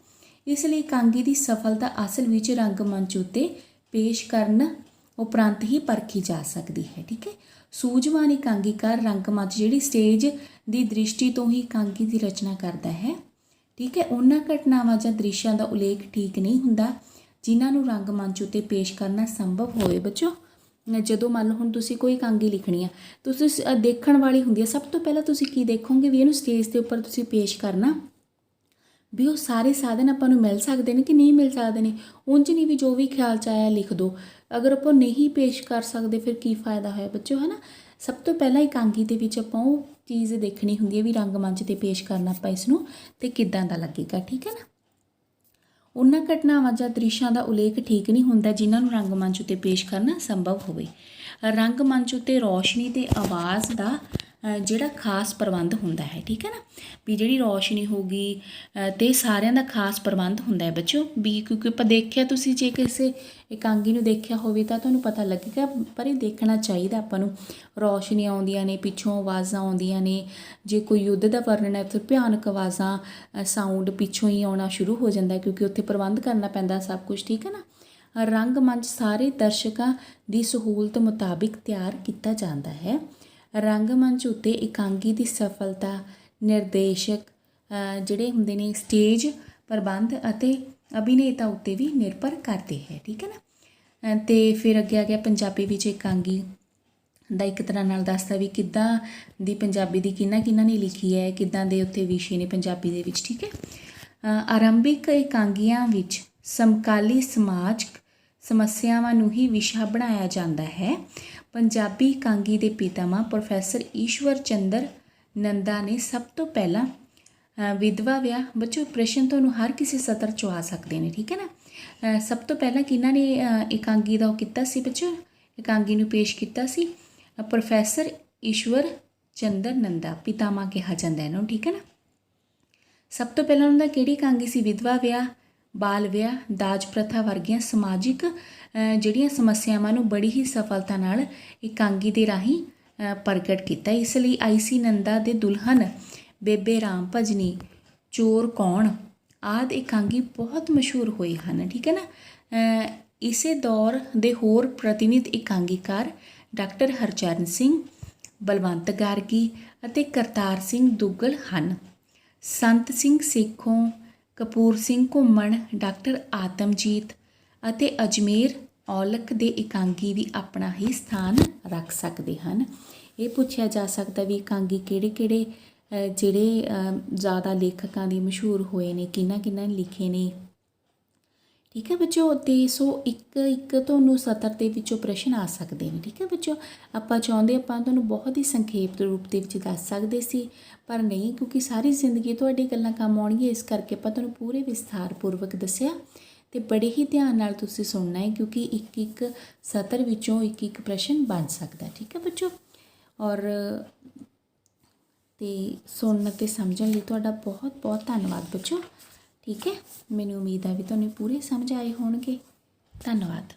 ਇਸ ਲਈ ਇਕਾਂਗੀ ਦੀ ਸਫਲਤਾ ਅਸਲ ਵਿੱਚ ਰੰਗਮੰਚ ਉੱਤੇ ਪੇਸ਼ ਕਰਨ ਉਪਰੰਤ ਹੀ ਪਰਖੀ ਜਾ ਸਕਦੀ ਹੈ। ਠੀਕ ਹੈ। ਸੂਝਵਾਨ ਇਕਾਂਗੀਕਾਰ ਰੰਗਮੰਚ ਜਿਹੜੀ ਸਟੇਜ ਦੀ ਦ੍ਰਿਸ਼ਟੀ ਤੋਂ ਹੀ ਇਕਾਂਗੀ ਦੀ ਰਚਨਾ ਕਰਦਾ ਹੈ। ਠੀਕ ਹੈ। ਉਹਨਾਂ ਘਟਨਾਵਾਂ ਜਾਂ ਦ੍ਰਿਸ਼ਾਂ ਦਾ ਉਲੇਖ ਠੀਕ ਨਹੀਂ ਹੁੰਦਾ ਜਿਨ੍ਹਾਂ ਨੂੰ ਰੰਗਮੰਚ ਉੱਤੇ ਪੇਸ਼ ਕਰਨਾ ਸੰਭਵ ਹੋਵੇ ਬੱਚੋ। ਜਦੋਂ ਮੰਨ ਲਓ ਹੁਣ ਤੁਸੀਂ ਕੋਈ ਇਕਾਂਗੀ ਲਿਖਣੀ ਆ, ਤੁਸੀਂ ਦੇਖਣ ਵਾਲੀ ਹੁੰਦੀ ਹੈ। ਸਭ ਤੋਂ ਪਹਿਲਾਂ ਤੁਸੀਂ ਕੀ ਦੇਖੋਗੇ ਵੀ ਇਹਨੂੰ ਸਟੇਜ ਦੇ ਉੱਪਰ ਤੁਸੀਂ ਪੇਸ਼ ਕਰਨਾ, ਵੀ ਉਹ ਸਾਰੇ ਸਾਧਨ ਆਪਾਂ ਨੂੰ ਮਿਲ ਸਕਦੇ ਨੇ ਕਿ ਨਹੀਂ ਮਿਲ ਸਕਦੇ ਨੇ। ਉਂਝ ਨਹੀਂ ਵੀ ਜੋ ਵੀ ਖਿਆਲ 'ਚ ਆਇਆ ਲਿਖ ਦਿਓ। ਅਗਰ ਆਪਾਂ ਨਹੀਂ ਪੇਸ਼ ਕਰ ਸਕਦੇ ਫਿਰ ਕੀ ਫਾਇਦਾ ਹੋਇਆ ਬੱਚਿਓ, ਹੈ ਨਾ। ਸਭ ਤੋਂ ਪਹਿਲਾਂ ਇਕਾਂਗੀ ਦੇ ਵਿੱਚ ਆਪਾਂ ਉਹ ਚੀਜ਼ ਦੇਖਣੀ ਹੁੰਦੀ ਹੈ ਵੀ ਰੰਗਮੰਚ 'ਤੇ ਪੇਸ਼ ਕਰਨਾ ਆਪਾਂ ਇਸ ਨੂੰ ਅਤੇ ਕਿੱਦਾਂ ਦਾ ਲੱਗੇਗਾ, ਠੀਕ ਹੈ ਨਾ। ਉਹਨਾਂ ਘਟਨਾਵਾਂ ਜਾਂ ਦ੍ਰਿਸ਼ਾਂ ਦਾ ਉਲੇਖ ਠੀਕ ਨਹੀਂ ਹੁੰਦਾ ਜਿਨ੍ਹਾਂ ਨੂੰ ਰੰਗਮੰਚ ਉੱਤੇ ਪੇਸ਼ ਕਰਨਾ ਸੰਭਵ ਹੋਵੇ। ਰੰਗਮੰਚ ਉੱਤੇ ਰੌਸ਼ਨੀ ਅਤੇ ਆਵਾਜ਼ ਦਾ ਜਿਹੜਾ ਖਾਸ ਪ੍ਰਬੰਧ ਹੁੰਦਾ ਹੈ, ਠੀਕ ਹੈ ਨਾ। ਵੀ ਜਿਹੜੀ ਰੌਸ਼ਨੀ ਹੋਊਗੀ ਅਤੇ ਸਾਰਿਆਂ ਦਾ ਖਾਸ ਪ੍ਰਬੰਧ ਹੁੰਦਾ ਹੈ ਬੱਚਿਓ, ਵੀ ਕਿਉਂਕਿ ਆਪਾਂ ਦੇਖਿਆ, ਤੁਸੀਂ ਜੇ ਕਿਸੇ ਇਕਾਂਗੀ ਨੂੰ ਦੇਖਿਆ ਹੋਵੇ ਤਾਂ ਤੁਹਾਨੂੰ ਪਤਾ ਲੱਗੇਗਾ, ਪਰ ਇਹ ਦੇਖਣਾ ਚਾਹੀਦਾ ਆਪਾਂ ਨੂੰ। ਰੌਸ਼ਨੀ ਆਉਂਦੀਆਂ ਨੇ, ਪਿੱਛੋਂ ਆਵਾਜ਼ਾਂ ਆਉਂਦੀਆਂ ਨੇ। ਜੇ ਕੋਈ ਯੁੱਧ ਦਾ ਵਰਣਨ ਹੈ ਤਾਂ ਭਿਆਨਕ ਆਵਾਜ਼ਾਂ, ਸਾਊਂਡ ਪਿੱਛੋਂ ਹੀ ਆਉਣਾ ਸ਼ੁਰੂ ਹੋ ਜਾਂਦਾ ਕਿਉਂਕਿ ਉੱਥੇ ਪ੍ਰਬੰਧ ਕਰਨਾ ਪੈਂਦਾ ਸਭ ਕੁਝ, ਠੀਕ ਹੈ ਨਾ। ਰੰਗਮੰਚ ਸਾਰੇ ਦਰਸ਼ਕਾਂ ਦੀ ਸਹੂਲਤ ਮੁਤਾਬਿਕ ਤਿਆਰ ਕੀਤਾ ਜਾਂਦਾ ਹੈ। ਰੰਗਮੰਚ ਉੱਤੇ ਇਕਾਂਗੀ ਦੀ ਸਫਲਤਾ ਨਿਰਦੇਸ਼ਕ ਜਿਹੜੇ ਹੁੰਦੇ ਨੇ, ਸਟੇਜ ਪ੍ਰਬੰਧ ਅਤੇ ਅਭਿਨੇਤਾ ਉੱਤੇ ਵੀ ਨਿਰਭਰ ਕਰਦੇ ਹੈ, ਠੀਕ ਹੈ ਨਾ। ਅਤੇ ਫਿਰ ਅੱਗੇ ਆ ਗਿਆ ਪੰਜਾਬੀ ਵਿੱਚ ਇਕਾਂਗੀ ਦਾ ਇੱਕ ਤਰ੍ਹਾਂ ਨਾਲ ਦੱਸਦਾ ਵੀ ਕਿੱਦਾਂ ਦੀ ਪੰਜਾਬੀ ਦੀ ਕਿਹਨਾਂ ਨੇ ਲਿਖੀ ਹੈ, ਕਿੱਦਾਂ ਦੇ ਉੱਥੇ ਵਿਸ਼ੇ ਨੇ ਪੰਜਾਬੀ ਦੇ ਵਿੱਚ, ਠੀਕ ਹੈ। ਆਰੰਭਿਕ ਇਕਾਂਗੀਆਂ ਵਿੱਚ ਸਮਕਾਲੀ ਸਮਾਜਿਕ ਸਮੱਸਿਆਵਾਂ ਨੂੰ ਹੀ ਵਿਸ਼ਾ ਬਣਾਇਆ ਜਾਂਦਾ ਹੈ। ਪੰਜਾਬੀ ਇਕਾਂਗੀ ਦੇ ਪਿਤਾਮਾ ਪ੍ਰੋਫੈਸਰ ਈਸ਼ਵਰ ਚੰਦਰ ਨੰਦਾ ਨੇ ਸਭ ਤੋਂ ਪਹਿਲਾਂ ਵਿਧਵਾ ਵਿਆਹ, ਬੱਚੋ ਪ੍ਰਸ਼ਨ ਤੁਹਾਨੂੰ ਹਰ ਕਿਸੇ ਸਤਰ 'ਚੋਂ ਆ ਸਕਦੇ ਨੇ, ਠੀਕ ਹੈ ਨਾ। ਸਭ ਤੋਂ ਪਹਿਲਾਂ ਕਿਹਨਾਂ ਨੇ ਇਕਾਂਗੀ ਦਾ ਉਹ ਕੀਤਾ ਸੀ ਬੱਚੋ, ਇਕਾਂਗੀ ਨੂੰ ਪੇਸ਼ ਕੀਤਾ ਸੀ? ਪ੍ਰੋਫੈਸਰ ਈਸ਼ਵਰ ਚੰਦਰ ਨੰਦਾ, ਪਿਤਾਮਾ ਕਿਹਾ ਜਾਂਦਾ ਇਹਨਾਂ ਨੂੰ, ਠੀਕ ਹੈ ਨਾ। ਸਭ ਤੋਂ ਪਹਿਲਾਂ ਉਹਨਾਂ ਦਾ ਕਿਹੜੀ ਇਕਾਂਗੀ ਸੀ? ਵਿਧਵਾ ਵਿਆਹ, ਬਾਲ ਵਿਆਹ, ਦਾਜ ਪ੍ਰਥਾ ਵਰਗੀਆਂ ਸਮਾਜਿਕ ਜਿਹੜੀਆਂ ਸਮੱਸਿਆਵਾਂ ਨੂੰ ਬੜੀ ਹੀ ਸਫਲਤਾ ਨਾਲ ਇਕਾਂਗੀ ਦੇ ਰਾਹੀਂ ਪ੍ਰਗਟ ਕੀਤਾ। ਇਸ ਲਈ ਆਈ.ਸੀ. ਨੰਦਾ ਦੇ ਦੁਲਹਨ, ਬੇਬੇ ਰਾਮ ਭਜਨੀ, ਚੋਰ ਕੌਣ ਆਦਿ ਇਕਾਂਗੀ ਬਹੁਤ ਮਸ਼ਹੂਰ ਹੋਏ ਹਨ, ਠੀਕ ਹੈ ਨਾ। ਇਸੇ ਦੌਰ ਦੇ ਹੋਰ ਪ੍ਰਤੀਨਿਧ ਇਕਾਂਗੀਕਾਰ ਡਾਕਟਰ ਹਰਚਰਨ ਸਿੰਘ, ਬਲਵੰਤ ਗਾਰਗੀ ਅਤੇ ਕਰਤਾਰ ਸਿੰਘ ਦੁੱਗਲ ਹਨ। ਸੰਤ ਸਿੰਘ ਸੇਖੋਂ, ਕਪੂਰ ਸਿੰਘ ਘੁੰਮਣ, ਡਾਕਟਰ ਆਤਮਜੀਤ ਅਤੇ ਅਜਮੇਰ ਔਲਖ ਦੇ ਇਕਾਂਗੀ ਵੀ ਆਪਣਾ ਹੀ ਸਥਾਨ ਰੱਖ ਸਕਦੇ ਹਨ। ਇਹ ਪੁੱਛਿਆ ਜਾ ਸਕਦਾ ਵੀ ਇਕਾਂਗੀ ਕਿਹੜੇ ਜਿਹੜੇ ਜ਼ਿਆਦਾ ਲੇਖਕਾਂ ਦੀ ਮਸ਼ਹੂਰ ਹੋਏ ਨੇ, ਕਿਹਨਾਂ ਨੇ ਲਿਖੇ ਨੇ, ਠੀਕ ਹੈ ਬੱਚੋ। ਅਤੇ ਸੋ ਇੱਕ ਤੁਹਾਨੂੰ ਸਤਰ ਦੇ ਵਿੱਚੋਂ ਪ੍ਰਸ਼ਨ ਆ ਸਕਦੇ ਨੇ, ਠੀਕ ਹੈ ਬੱਚੋ। ਆਪਾਂ ਚਾਹੁੰਦੇ ਆਪਾਂ ਤੁਹਾਨੂੰ ਬਹੁਤ ਹੀ ਸੰਖੇਪ ਰੂਪ ਦੇ ਵਿੱਚ ਦੱਸ ਸਕਦੇ ਸੀ, ਪਰ ਨਹੀਂ, ਕਿਉਂਕਿ ਸਾਰੀ ਜ਼ਿੰਦਗੀ ਤੁਹਾਡੀ ਗੱਲਾਂ ਕੰਮ ਆਉਣਗੀਆਂ, ਇਸ ਕਰਕੇ ਆਪਾਂ ਤੁਹਾਨੂੰ ਪੂਰੇ ਵਿਸਥਾਰ ਪੂਰਵਕ ਦੱਸਿਆ। ਅਤੇ ਬੜੇ ਹੀ ਧਿਆਨ ਨਾਲ ਤੁਸੀਂ ਸੁਣਨਾ ਹੈ ਕਿਉਂਕਿ ਇੱਕ ਸਤਰ ਵਿੱਚੋਂ ਇੱਕ ਪ੍ਰਸ਼ਨ ਬਣ ਸਕਦਾ, ਠੀਕ ਹੈ ਬੱਚੋ। ਔਰ ਅਤੇ ਸੁਣਨ ਅਤੇ ਸਮਝਣ ਲਈ ਤੁਹਾਡਾ ਬਹੁਤ ਬਹੁਤ ਧੰਨਵਾਦ ਬੱਚੋ, ਠੀਕ ਹੈ। ਮੈਨੂੰ ਉਮੀਦ ਹੈ ਵੀ ਤੁਹਾਨੂੰ ਪੂਰੇ ਸਮਝ ਆਏ ਹੋਣਗੇ। ਧੰਨਵਾਦ।